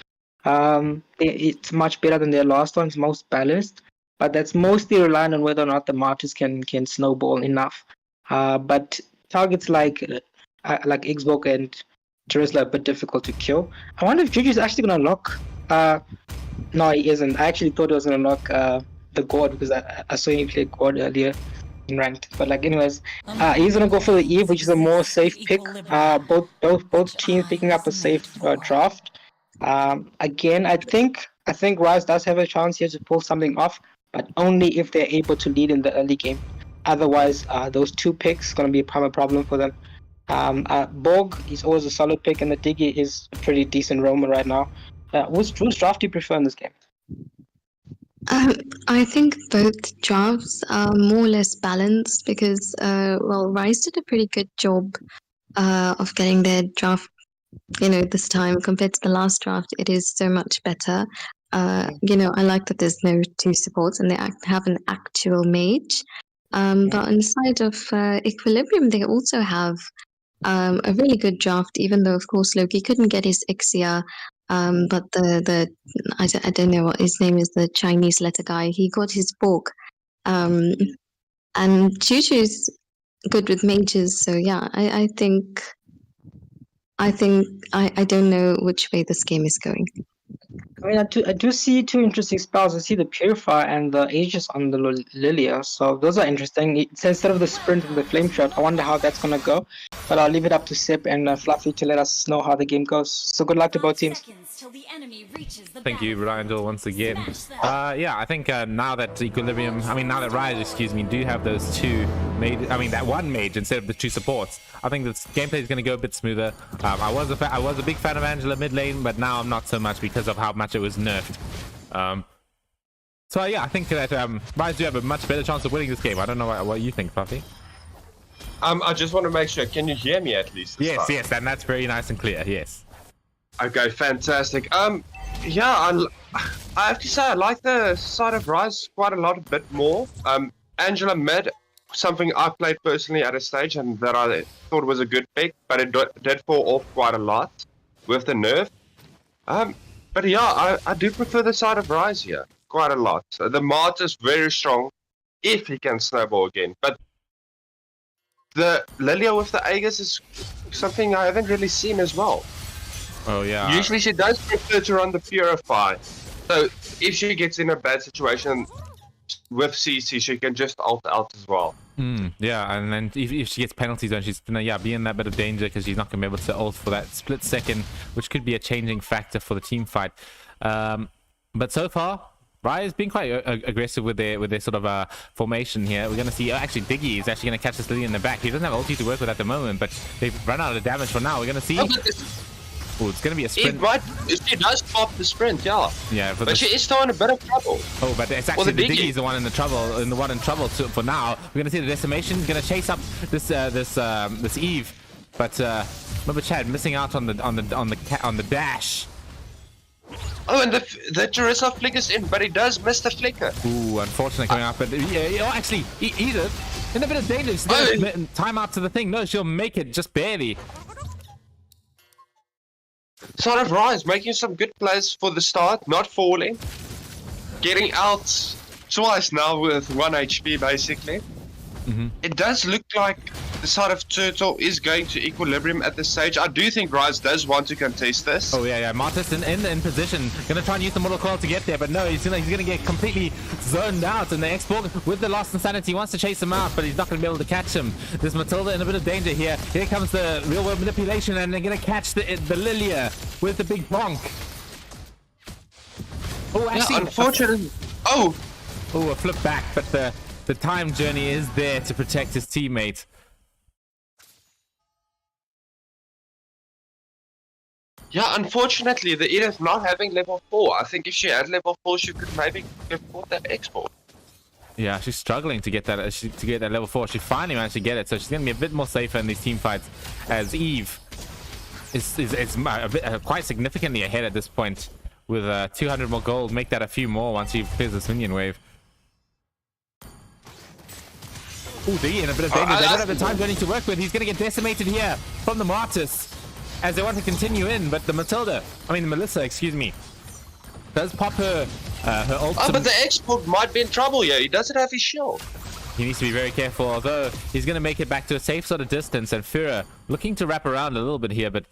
it's much better than their last one. It's most balanced, but that's mostly reliant on whether or not the Martyrs can snowball enough. But targets like Xbox and Terizla are a bit difficult to kill. I wonder if Juju's actually gonna lock. No, he isn't. I actually thought he was gonna lock the God because I saw him play God earlier in ranked. But like, anyways, he's gonna go for the Eve, which is a more safe pick. Both teams picking up a safe draft. Again, I think RYZE does have a chance here to pull something off, but only if they're able to lead in the early game. Otherwise, those two picks gonna be a problem for them. Borg is always a solid pick, and the Diggy is a pretty decent roamer right now. Whose draft do you prefer in this game? I think both drafts are more or less balanced because, RYZE did a pretty good job of getting their draft, this time compared to the last draft. It is so much better. I like that there's no two supports and they have an actual mage. But on the side of Equilibrium, they also have a really good draft, even though, of course, Loki couldn't get his Ixia. But I don't know what his name is, the Chinese letter guy, he got his Borg. And Juju's good with mages, so yeah, I think I don't know which way this game is going. I mean, I do see two interesting spells. I see the Purify and the Aegis on the Lilia, so those are interesting. It's instead of the Sprint and the Flame Shot, I wonder how that's gonna go. But I'll leave it up to Sip and Fluffy to let us know how the game goes. So good luck to both teams. Thank you, Ryan, once again. Yeah, I think now that RYZE, do have those two that one mage instead of the two supports, I think this gameplay is going to go a bit smoother. I was a big fan of Angela mid lane, but now I'm not so much because of how much it was nerfed. So yeah, I think that RYZE do have a much better chance of winning this game. I don't know what you think, Fluffy. I just want to make sure. Can you hear me at least? Yes, and that's very nice and clear. Yes. Okay, fantastic. Yeah, I have to say I like the side of RYZE quite a bit more. Angela mid, something I played personally at a stage and that I thought was a good pick, but it did fall off quite a lot with the nerf. But yeah, I do prefer the side of RYZE here quite a lot. The Mart is very strong if he can snowball again, but the Lilia with the Aegis is something I haven't really seen as well. Oh yeah. Usually she does prefer to run the Purify. So if she gets in a bad situation with CC, she can just ult out as well. Yeah, and then if she gets penalties, then she's gonna be in that bit of danger because she's not gonna be able to ult for that split second, which could be a changing factor for the team fight. But so far, RYZE been quite aggressive with their sort of formation here. We're gonna see actually Diggy is actually gonna catch this Lily in the back. He doesn't have ulti to work with at the moment, but they've run out of damage for now. We're gonna see. Oh, it's gonna be a sprint. She does pop the sprint, yeah. Yeah, but she is still in a bit of trouble. Oh, but it's actually the Diggy is the one in the trouble. For now, we're gonna see the decimation gonna chase up this Eve, but remember Chad missing out on the dash. Oh, and the Terizla flickers in, but he does miss the flicker. Ooh, unfortunately coming up, but yeah, actually, Edith in a bit of danger. She's gonna time out to the thing. No, she'll make it just barely. Sort of RYZE making some good plays for the start, not falling, getting out twice now with 1 HP basically. It does look like the side of Turtle is going to equilibrium at this stage. I do think RYZE does want to contest this. Oh yeah, Martis in position, gonna try and use the Mortal Coil to get there, but no, he's gonna get completely zoned out, and the X-Borg with the Lost Insanity wants to chase him out, but he's not gonna be able to catch him. There's Matilda in a bit of danger here. Here comes the real world manipulation, and they're gonna catch the Lilia with the big bonk. Oh, actually, unfortunately. Oh, a flip back, but the time journey is there to protect his teammate. yeah, unfortunately, the Edith not having level 4. I think if she had level 4, she could maybe have bought that export. Yeah, she's struggling to get that level 4. She finally managed to get it, so she's gonna be a bit more safer in these team fights, as Eve is quite significantly ahead at this point with 200 more gold. Make that a few more once she clears this minion wave. Ooh, Diggy in a bit of danger. They don't have the time journey to work with. He's gonna get decimated here from the Martis as they want to continue in, but the Melissa, excuse me, does pop her ult. Oh, but the export might be in trouble here. He doesn't have his shield. He needs to be very careful, although he's going to make it back to a safe sort of distance, and Fura looking to wrap around a little bit here, but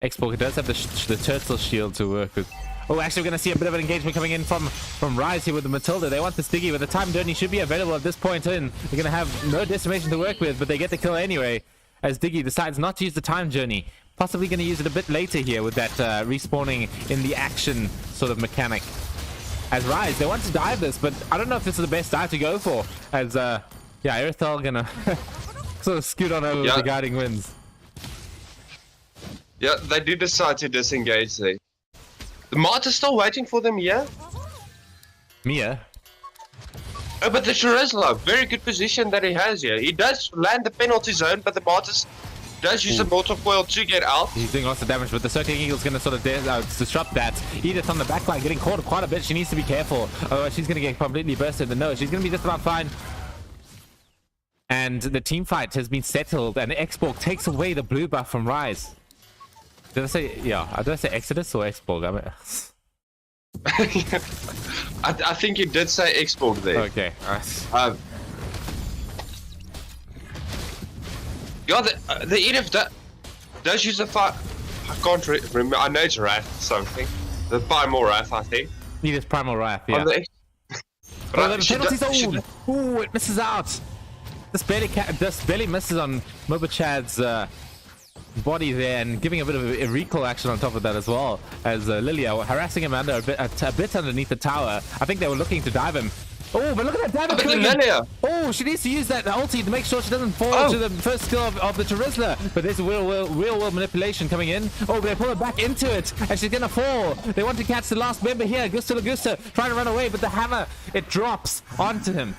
X-Borg does have the turtle shield to work with. Oh, actually, we're going to see a bit of an engagement coming in from RYZE here with the Matilda. They want the Stiggy, but the time journey should be available at this point in. They're going to have no decimation to work with, but they get the kill anyway, as Diggy decides not to use the time journey. Possibly going to use it a bit later here with that respawning in the action sort of mechanic. As RYZE, they want to dive this, but I don't know if this is the best dive to go for. As, yeah, Irithel gonna sort of scoot on over with the guiding winds. Yeah, they do decide to disengage there. The Martyr's still waiting for them here. Mia? Oh, but the Charizla, very good position that he has here. He does land the penalty zone, but the Martyr's does use a Mortal Coil to get out. He's doing lots of damage, but the Circling Eagle's going to sort of disrupt that. Edith on the backline getting caught quite a bit. She needs to be careful. Otherwise, she's going to get completely bursted. But no, she's going to be just about fine. And the team fight has been settled, and X-Borg takes away the blue buff from RYZE. Did I say, yeah, did I say Exodus or X-Borg? I mean, I think you did say X-Borg there. Okay. Yeah, the Edith does use the fire. I can't remember. I know it's Wrath something. The Primal Wrath, I think. Edith Primal Wrath, yeah. The penalties. Ooh, it misses out. This barely misses on Mobichad's body there, and giving a bit of a recall action on top of that as well. As Lilia harassing him under a bit underneath the tower. I think they were looking to dive him. Oh, but look at that damage coming in. Oh, she needs to use that ulti to make sure she doesn't fall to the first skill of the Charizla. But there's real world manipulation coming in. Oh, they pull her back into it, and she's gonna fall. They want to catch the last member here. Gusta Lagusta trying to run away, but the hammer, it drops onto him.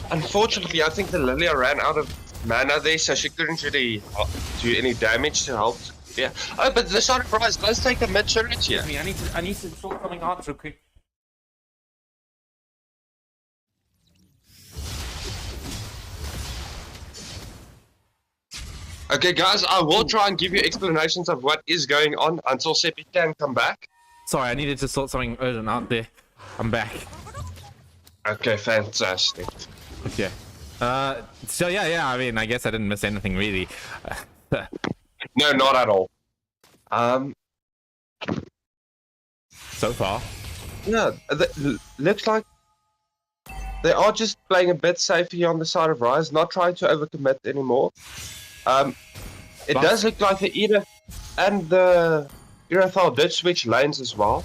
Unfortunately, I think the Lilia ran out of mana there, so she couldn't really do any damage to help. Yeah. Oh, but the Sonic RYZE does take a mid-turret here. I need to sort something out real quick. Okay, guys, I will try and give you explanations of what is going on until Seppi can come back. Sorry, I needed to sort something urgent out there. I'm back. Okay, fantastic. Okay. So yeah, I mean, I guess I didn't miss anything really. No, not at all. So far. Yeah, looks like they are just playing a bit safer here on the side of RYZE, not trying to overcommit anymore. It does look like the Edith and the Irithel did switch lanes as well.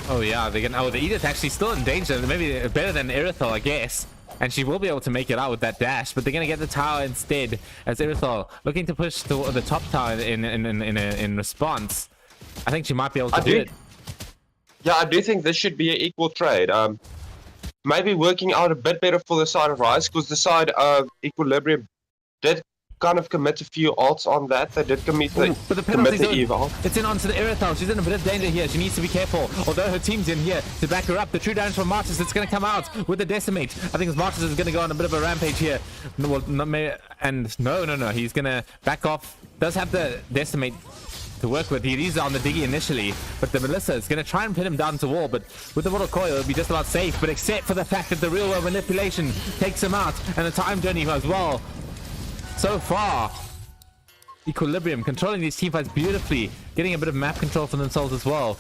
Oh yeah, the Edith actually still in danger. Maybe better than Irithel, I guess. And she will be able to make it out with that dash, but they're gonna get the tower instead. As Irithel looking to push the top tower in response. I think she might be able to do it. Yeah, I do think this should be an equal trade. Maybe working out a bit better for the side of RYZE, because the side of Equilibrium did kind of commit a few ults on that. They did commit the evil. It's in onto the Irithel. She's in a bit of danger here. She needs to be careful. Although her team's in here to back her up. The true damage from Martis, it's going to come out with the Decimate. I think Martis is going to go on a bit of a rampage here. Well, no. He's going to back off. Does have the Decimate to work with. He is on the Diggy initially, but the Melissa is going to try and pin him down to wall, but with the Mortal Coil, it'll be just about safe, but except for the fact that the real world manipulation takes him out, and the time journey as well. So far, Equilibrium controlling these teamfights beautifully, getting a bit of map control for themselves as well.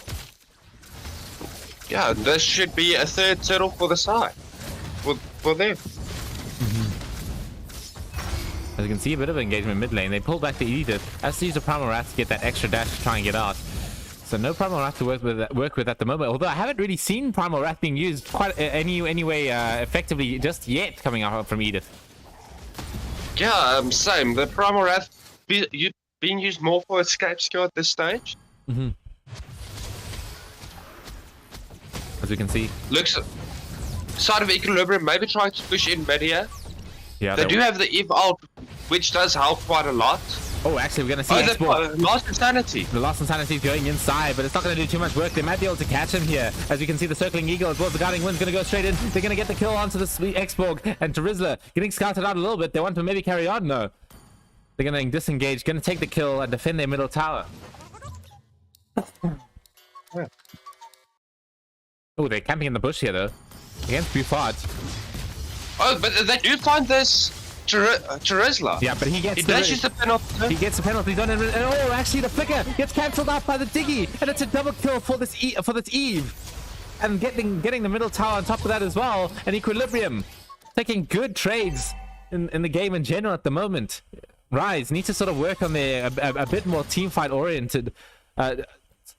Yeah, this should be a third turtle for the side. For them. As you can see, a bit of engagement mid lane. They pull back the Edith. Has to use the Primal Wrath to get that extra dash to try and get out. So no Primal Wrath to work with at the moment. Although I haven't really seen Primal Wrath being used quite anyway effectively just yet coming out from Edith. Yeah, same. The Primal Wrath being used more for escape skill at this stage. As we can see, Looks side of Equilibrium maybe trying to push in mid here. yeah, They do have the Eve ult, which does help quite a lot. Oh, actually, we're gonna see the Lost Insanity. The Lost Insanity is going inside, but it's not going to do too much work. They might be able to catch him here. As you can see, the Circling Eagle as well as the Guiding Wind's going to go straight in. They're going to get the kill onto the Xborg, and RYZE getting scouted out a little bit. They want to maybe carry on. No. They're going to disengage, going to take the kill and defend their middle tower. Oh, they're camping in the bush here, though. Against Buffard. Oh, but they do find this RYZE. Yeah, but he gets the penalty. He gets a penalty done, and oh, actually the flicker gets cancelled out by the Diggy, and it's a double kill for this Eve, and getting the middle tower on top of that as well. And Equilibrium taking good trades in the game in general at the moment. RYZE need to sort of work on their a bit more team fight oriented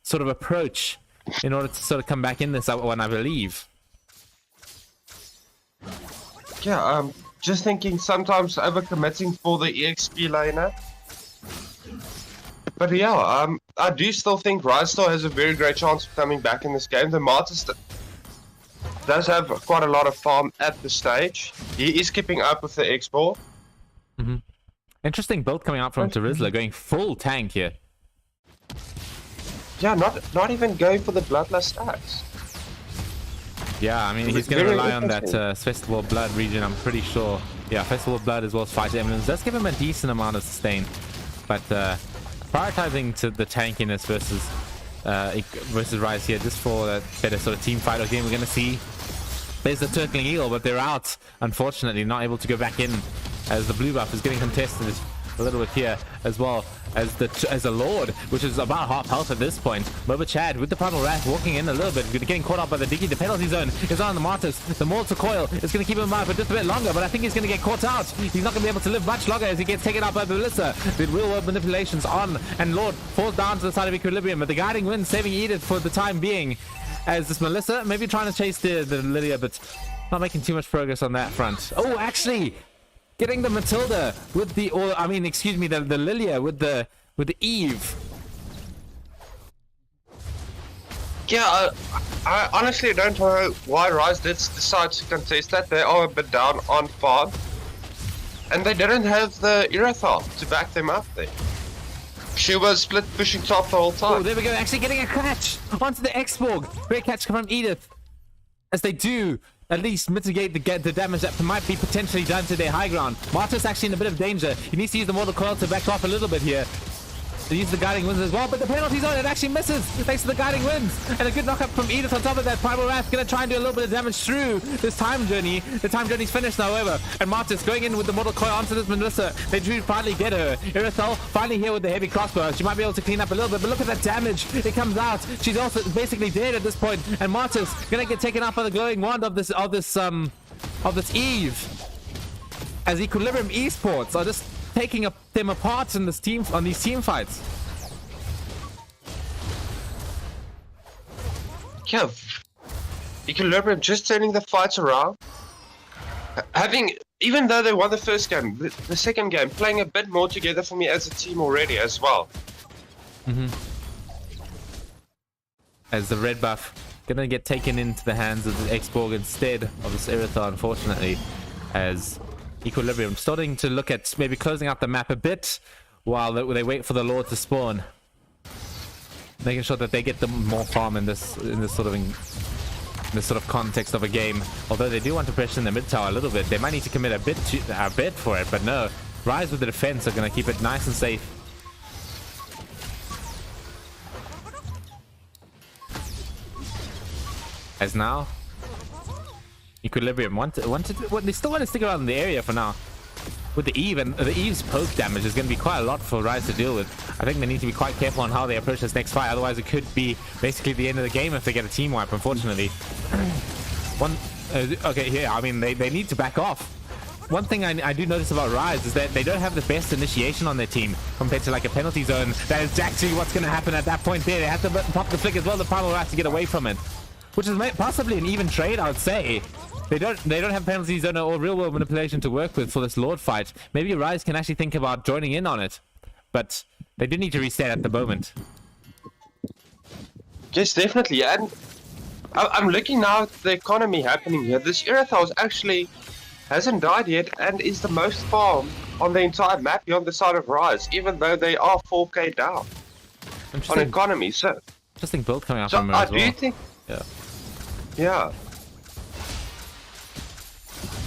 sort of approach in order to sort of come back in this one, I believe. Yeah, just thinking sometimes overcommitting for the EXP laner. But yeah, I do still think RYZE still has a very great chance of coming back in this game. The Martyrs does have quite a lot of farm at the stage. He is keeping up with the X-Ball. Interesting build coming out from RYZE, going full tank here. Yeah, not even going for the Bloodlust stacks. Yeah, I mean, he's going to rely on that Festival Blood region, I'm pretty sure. Yeah, Festival Blood as well as Fight Emblems does give him a decent amount of sustain. But prioritizing to the tankiness versus RYZE here, just for that better sort of team fight game, we're going to see. There's the Circling Eagle, but they're out, unfortunately, not able to go back in, as the blue buff is getting contested a little bit here, as well as the Lord, which is about half health at this point. Boba Chad with the Primal Wrath walking in a little bit, getting caught up by the Diggy. The penalty zone is on the Martyrs. The Mortal Coil is going to keep him alive for just a bit longer, but I think he's going to get caught out. He's not going to be able to live much longer as he gets taken out by the Melissa. The real world manipulations on, and Lord falls down to the side of Equilibrium, but the Guiding Wind saving Edith for the time being, as this Melissa maybe trying to chase the Lilia, but not making too much progress on that front. Oh, actually getting the Matilda with the, or I mean, excuse me, the Lilia with the Eve. Yeah, I honestly don't know why RYZE did decide to contest that. They are a bit down on farm, and they didn't have the Irathal to back them up there. She was split pushing top the whole time. Oh, there we go, actually getting a catch onto the Xborg. Great catch from Edith, as they do at least mitigate the damage that might be potentially done to their high ground. Martyr's actually in a bit of danger. He needs to use the Mortal Coil to back off a little bit here. They use the Guiding Winds as well, but the penalty's on. It actually misses thanks to the Guiding Winds. And a good knock-up from Edith on top of that. Primal Wrath going to try and do a little bit of damage through this time journey. The time journey's finished now, however. And Martyr's going in with the Mortal Coil onto this Melissa. They do finally get her. Irithel finally here with the heavy crossbow. She might be able to clean up a little bit, but look at that damage. It comes out. She's also basically dead at this point. And Martyr's going to get taken out by the glowing wand of this Eve. As Equilibrium Esports are just taking them apart in this team on these team fights. Yeah, Equilibrium just turning the fights around. Even though they won the first game, the second game playing a bit more together for me as a team already as well. As the red buff gonna get taken into the hands of the Xborg instead of this Irithel, unfortunately, as Equilibrium starting to look at maybe closing out the map a bit while they wait for the Lord to spawn, making sure that they get the more farm in this sort of context of a game. Although they do want to pressure in the mid tower a little bit, they might need to commit a bit for it. But no, RYZE with the defense are going to keep it nice and safe. As now, Equilibrium they still want to stick around in the area for now. With the Eve, and the Eve's poke damage is going to be quite a lot for RYZE to deal with. I think they need to be quite careful on how they approach this next fight, otherwise it could be basically the end of the game if they get a team wipe, unfortunately. Okay, yeah, I mean, they need to back off. One thing I do notice about RYZE is that they don't have the best initiation on their team compared to like a penalty zone. That is actually what's going to happen at that point there. They have to pop the flick as well, the primal right to get away from it. Which is possibly an even trade, I would say. They don't have penalty zone or real world manipulation to work with for this Lord fight. Maybe RYZE can actually think about joining in on it. But they do need to reset at the moment. Yes, definitely. And I'm looking now at the economy happening here. This Erythal actually hasn't died yet and is the most farmed on the entire map here on the side of RYZE, even though they are 4k down on economy. So interesting build coming out so from her as well. Do you think? Yeah.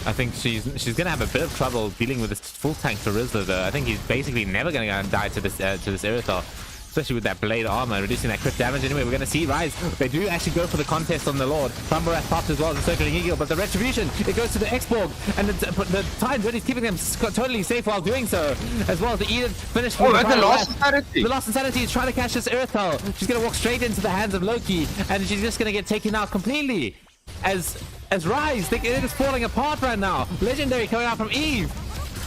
I think she's gonna have a bit of trouble dealing with this full tank for RYZE though. I think he's basically never gonna die to this Erythal, especially with that blade armor reducing that crit damage. Anyway, we're gonna see RYZE. They do actually go for the contest on the Lord. Thunderwrath popped as well as the circling eagle, but the retribution, it goes to the X-Borg, and the Titan's really keeping them totally safe while doing so, as well as the Edith finished. Oh, and the Lost Insanity. The Lost Insanity is trying to catch this Erythal. She's gonna walk straight into the hands of Loki, and she's just gonna get taken out completely. As RYZE, it is falling apart right now. Legendary coming out from Eve,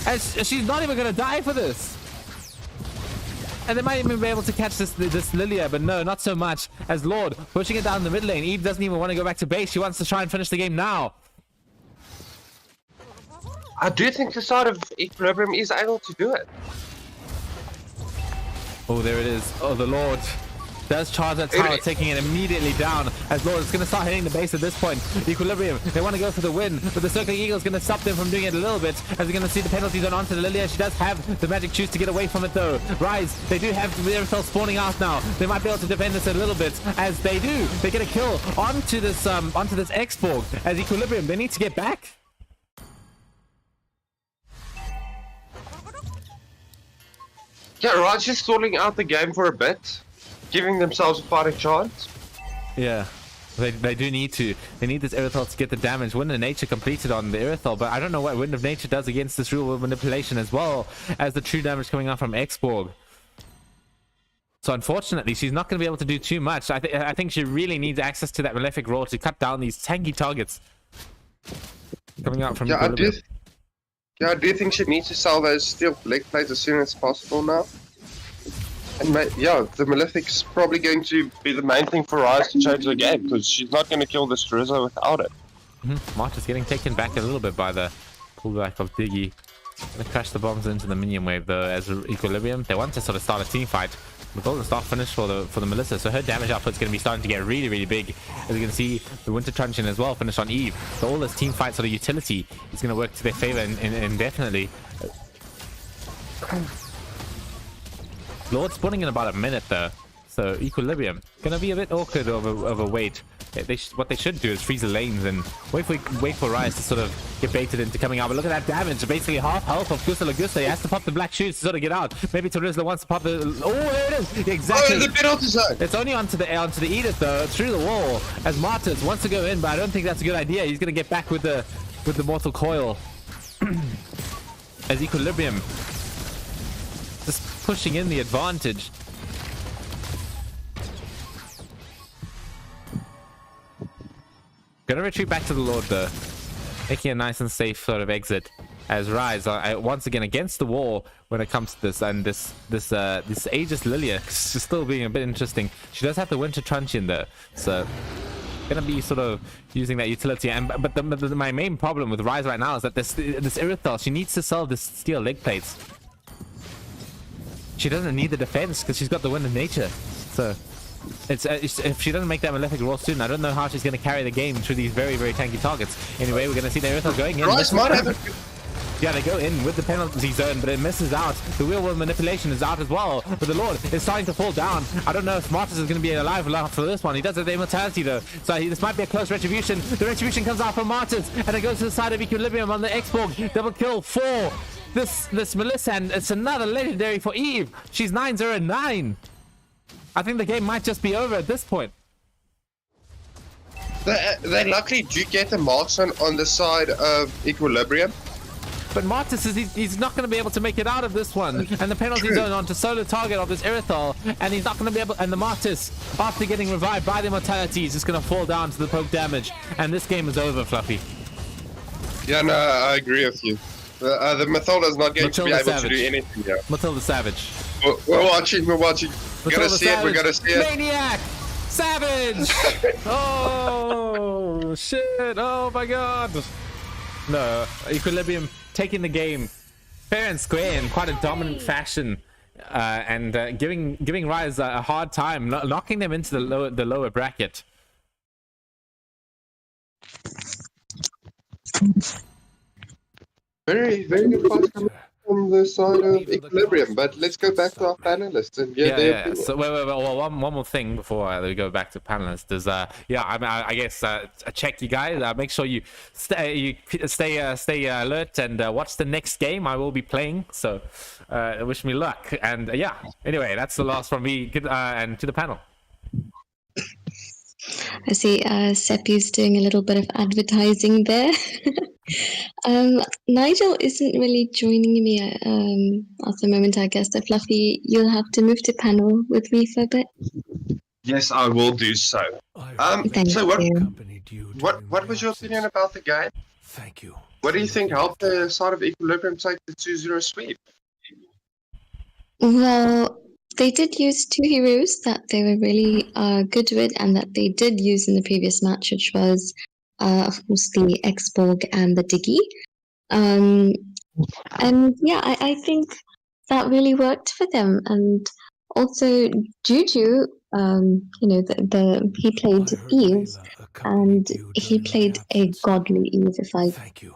as she's not even gonna die for this. And they might even be able to catch this Lilia, but no, not so much. As Lord pushing it down the mid lane. Eve doesn't even want to go back to base. She wants to try and finish the game now. I do think the side of Equilibrium is able to do it. Oh, there it is. Oh, the Lord does charge that tower, taking it immediately down. As Lord is going to start hitting the base at this point. Equilibrium, they want to go for the win, but the Circling Eagle is going to stop them from doing it a little bit. As we're going to see the penalty zone onto the Lilia. She does have the magic juice to get away from it though. RYZE, they do have the Erythal spawning out now. They might be able to defend this a little bit. As they do, they get a kill onto this X-Borg. As Equilibrium, they need to get back. Yeah, RYZE just stalling out the game for a bit, giving themselves a fighting chance. Yeah, they do need to. They need this Erythal to get the damage. Wind of Nature completed on the Erythal, but I don't know what Wind of Nature does against this real world manipulation, as well as the true damage coming out from X-Borg. So unfortunately, she's not going to be able to do too much. I think she really needs access to that Malefic Roar to cut down these tanky targets coming out from Equilibrium. I do think she needs to sell those steel leg plates as soon as possible now. And the Malefic's probably going to be the main thing for RYZE to change the game, because she's not going to kill this RYZE without it. Marta's getting taken back a little bit by the pullback of Diggy. Gonna crash the bombs into the minion wave though. As Equilibrium, they want to sort of start a team fight. The Golden Star finish for the Melissa, so her damage output's going to be starting to get really, really big. As you can see, the Winter Truncheon as well finished on Eve. So all this team fight sort of utility is going to work to their favor indefinitely. Lord spawning in about a minute though, so Equilibrium gonna be a bit awkward of a wait. What they should do is freeze the lanes and wait for RYZE to sort of get baited into coming out. But look at that damage, basically half health of Gusta Lagusta. He has to pop the black shoes to sort of get out. Maybe RYZE wants to pop the... Oh, there it is! Exactly! Oh, the penalty zone! It's only onto the Edith though, through the wall, as Martins wants to go in, but I don't think that's a good idea. He's gonna get back with the Mortal Coil. As Equilibrium just pushing in the advantage. Gonna retreat back to the Lord though, making a nice and safe sort of exit. As RYZE are once again against the wall when it comes to this, and this Aegis Lilia is still being a bit interesting. She does have the Winter Truncheon though, so gonna be sort of using that utility. And but my main problem with RYZE right now is that this Erythal, she needs to sell this steel leg plates. She doesn't need the defense because she's got the Wind of Nature. So if she doesn't make that Malefic Roar soon, I don't know how she's going to carry the game through these very, very tanky targets. Anyway, we're going to see the Erythal going in. RYZE might have a... Yeah, they go in with the penalty zone, but it misses out. The real world manipulation is out as well. But the Lord is starting to fall down. I don't know if Martis is going to be alive enough for this one. He does have the immortality though, so this might be a close retribution. The retribution comes out from Martis, and it goes to the side of Equilibrium on the X-Borg. Double kill for this Melissa, and it's another legendary for Eve. She's 9-0-9. I think the game might just be over at this point. They luckily do get the marksman on the side of Equilibrium. But Martis he's not going to be able to make it out of this one, and the penalty zone onto solo target of this Irithal, and he's not going to be able. And the Martis, after getting revived by the Immortality, is just going to fall down to the poke damage, and this game is over, Fluffy. Yeah, no, I agree with you. The Mathilda is not going to be able Savage. to do anything here. Matilda Savage. We're watching. We're watching. We're Matilda gonna see Savage. it. We're gonna see it. Maniac! Savage! Oh shit! Oh my god! No, Equilibrium taking the game fair and square in quite a dominant fashion, and giving RYZE a hard time, knocking them into the lower bracket. Very good fight coming from the side of Equilibrium. But let's go back to our panelists and get their opinion. So wait, one more thing before we go back to panelists is I guess check you guys. Make sure you stay alert and watch the next game I will be playing. So wish me luck. And anyway, that's the last from me. And to the panel. I see Seppi's doing a little bit of advertising there. Nigel isn't really joining me at the moment, I guess. So Fluffy, you'll have to move to panel with me for a bit. Yes, I will do so. Thank so you. what was your opinion about the game? Thank you. What do you think helped the side of Equilibrium take the 2-0 sweep? Well, they did use two heroes that they were really good with and that they did use in the previous match, which was, of course, the X-Borg and the Diggy. And yeah, I think that really worked for them. And also, Juju, he played Eve, and he played a godly Eve, if I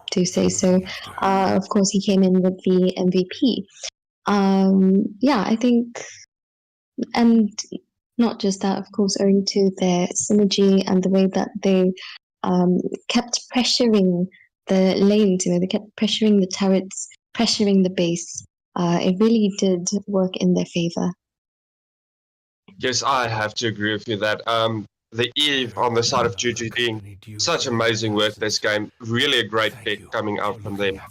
do say so. Of course, he came in with the MVP. I think, and not just that, of course, owing to their synergy and the way that they kept pressuring the lanes, they kept pressuring the turrets, pressuring the base. It really did work in their favor. Yes, I have to agree with you that the Eve on the side of Juju doing such amazing work this game. Really a great pick coming out from them.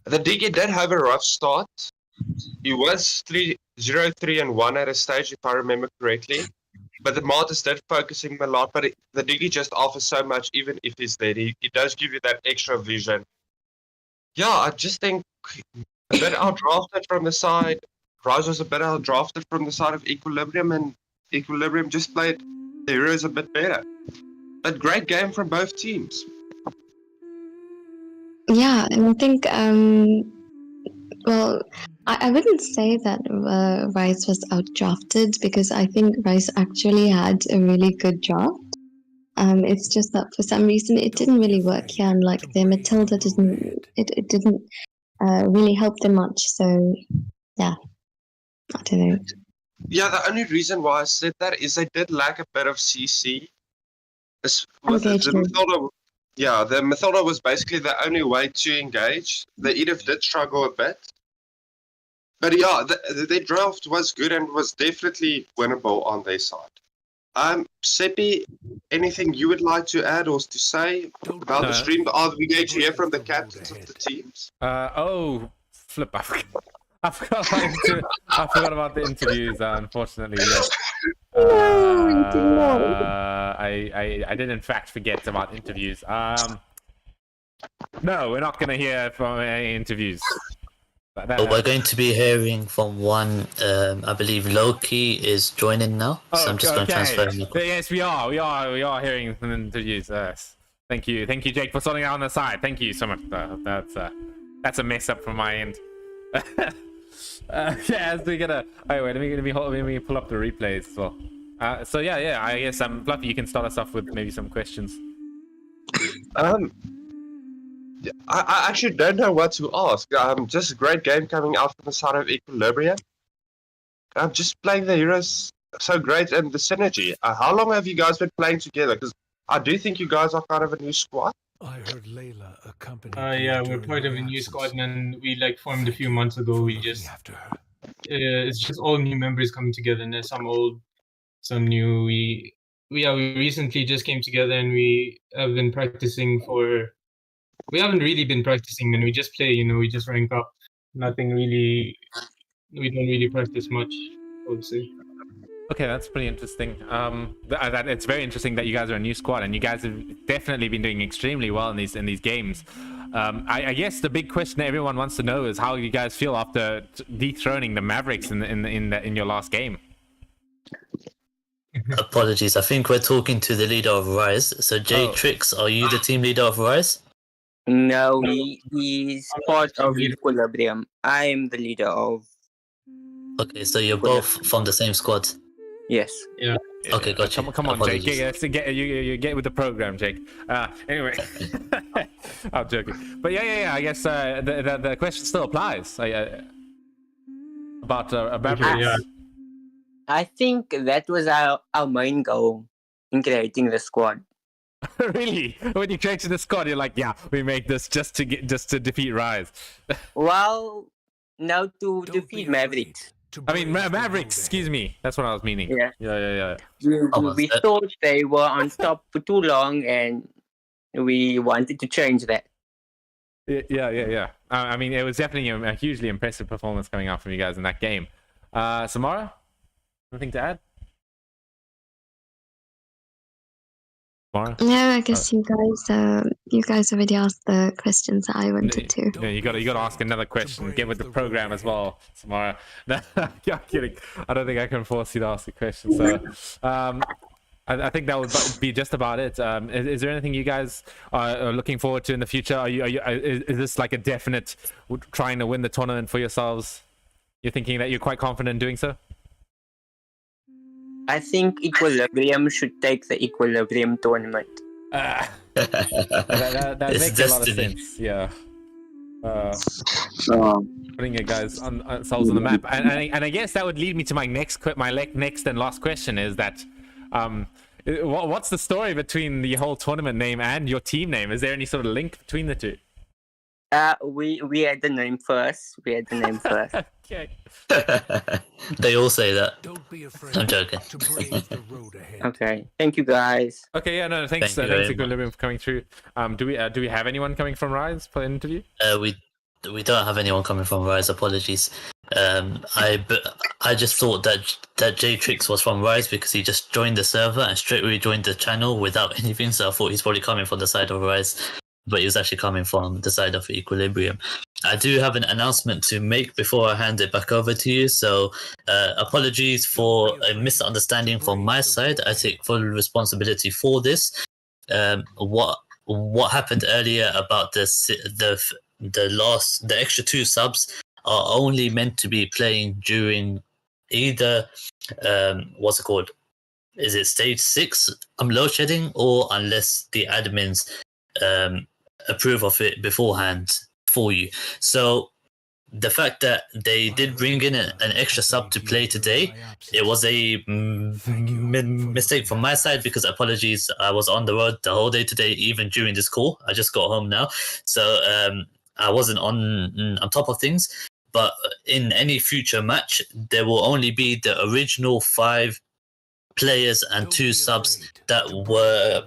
The Diggy did have a rough start. He was 0-3-1 at a stage, if I remember correctly. But the Martis did focus him a lot. But the Diggy just offers so much, even if he's dead. He does give you that extra vision. Yeah, I just think a bit outdrafted from the side. RYZE was a bit outdrafted from the side of Equilibrium, and Equilibrium just played the heroes a bit better. But great game from both teams. Yeah, and I think, I wouldn't say that RYZE was outdrafted because I think RYZE actually had a really good draft. It's just that for some reason it didn't really work here, and like the Matilda didn't really help them much. So yeah, I don't know. Yeah, the only reason why I said that is they did lack a bit of CC. The Matilda was basically the only way to engage. The Edith did struggle a bit. But yeah, their draft was good and was definitely winnable on their side. Seppi, anything you would like to add or to say about the stream? Are we going to hear from the captains of the teams? Flip! I forgot about the interviews. Unfortunately, yes. I did in fact forget about interviews. No, we're not going to hear from any interviews. We're going to be hearing from one. I believe Loki is joining now, so I'm just going to transfer him. Yes, we are hearing some interviews. Yes. Thank you, Jake, for sorting out on the side. Thank you so much. That's a mess up from my end. As we get let me pull up the replays as well. I guess Fluffy, you can start us off with maybe some questions. I actually don't know what to ask. Just a great game coming out from the side of Equilibrium. I'm just playing the heroes so great, and the synergy. How long have you guys been playing together? Because I do think you guys are kind of a new squad. I heard Layla accompanied. Yeah, we're part of a new squad, and we formed a few months ago. We just it's just all new members coming together, and there's some old, some new. We we recently just came together and we have been practicing for. We haven't really been practicing, and we just play. We just rank up. Nothing really. We don't really practice much, I would say. Okay, that's pretty interesting. That it's very interesting that you guys are a new squad, and you guys have definitely been doing extremely well in these games. I guess the big question that everyone wants to know is how you guys feel after dethroning the Mavericks in your last game. Apologies, I think we're talking to the leader of RYZE. So Trix, are you the team leader of RYZE? No, he's part of Equilibrium. I'm the leader of. Okay, so you're both from the same squad. Yes. Yeah. Okay, gotcha. Come on, Apologies. Jake. You get with the program, Jake. Anyway, I'm joking. But yeah. I guess the question still applies. About Mavericks. Yeah. I think that was our main goal in creating the squad. Really? When you created the squad, you're like, yeah, we make this just to defeat RYZE. Well, no, to defeat Mavericks. I mean, Mavericks. Excuse me. That's what I was meaning. Yeah. Almost. We thought they were on top for too long, and we wanted to change that. Yeah. I mean, it was definitely a hugely impressive performance coming out from you guys in that game. Samara, anything to add? Samara? No, I guess you guys already asked the questions that I wanted to. Yeah, you got to ask another question. Get with the program as well, Samara. No, I'm kidding. I don't think I can force you to ask a question. So, I think that would be just about it. Is there anything you guys are looking forward to in the future? Is this like a definite trying to win the tournament for yourselves? You're thinking that you're quite confident in doing so? I think Equilibrium should take the Equilibrium tournament. That It's makes a lot of destiny. sense. Yeah. Putting your guys on selves on the map, and I guess that would lead me to my next and last question is that, what's the story between the whole tournament name and your team name? Is there any sort of link between the two? We had the name first. Okay. They all say that. Don't be afraid I'm joking. to brave the road ahead. Okay. Thank you, guys. Okay. Yeah. No. Thanks. Thank you Thanks, very Equilibrium, for coming through. Do we have anyone coming from RYZE for the interview? We don't have anyone coming from RYZE. Apologies. I just thought that J-Trix was from RYZE because he just joined the server and straight away joined the channel without anything. So I thought he's probably coming from the side of RYZE, but he was actually coming from the side of Equilibrium. I do have an announcement to make before I hand it back over to you. So apologies for a misunderstanding from my side. I take full responsibility for this. What happened earlier about the extra 2 subs are only meant to be playing during either what's it called? Is it stage 6 load shedding, or unless the admins approve of it beforehand for you. So the fact that they did bring in an extra sub to play today, it was a mistake from my side, because apologies, I was on the road the whole day today, even during this call. I just got home now, so I wasn't on top of things. But in any future match, there will only be the original 5 players and 2 subs that were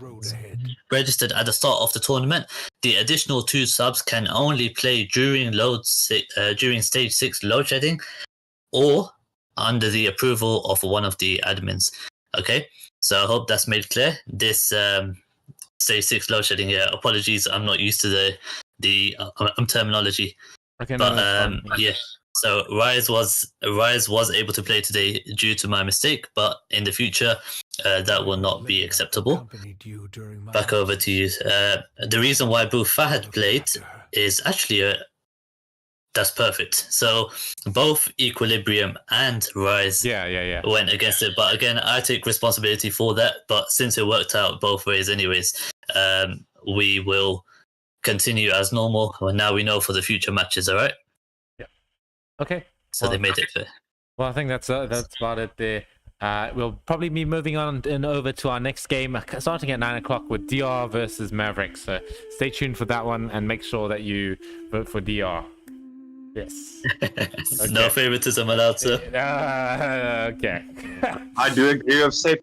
registered at the start of the tournament. The additional 2 subs can only play during during stage 6 load shedding, or under the approval of one of the admins. Okay, so I hope that's made clear. This stage 6 load shedding. Yeah, apologies, I'm not used to the terminology. Okay, but no, yeah. So RYZE was able to play today due to my mistake, but in the future that will not be acceptable. Back over to you. The reason why Boo Fahad played is actually that's perfect. So both Equilibrium and RYZE went against it, but again, I take responsibility for that. But since it worked out both ways anyways, we will continue as normal. Well, now we know for the future matches, all right? Okay. So they made it clear. Well, I think that's about it there. We'll probably be moving on and over to our next game, starting at 9 o'clock with DR versus Mavericks. So stay tuned for that one and make sure that you vote for DR. Yes. Okay. No favoritism allowed, sir. Okay. I do agree with safe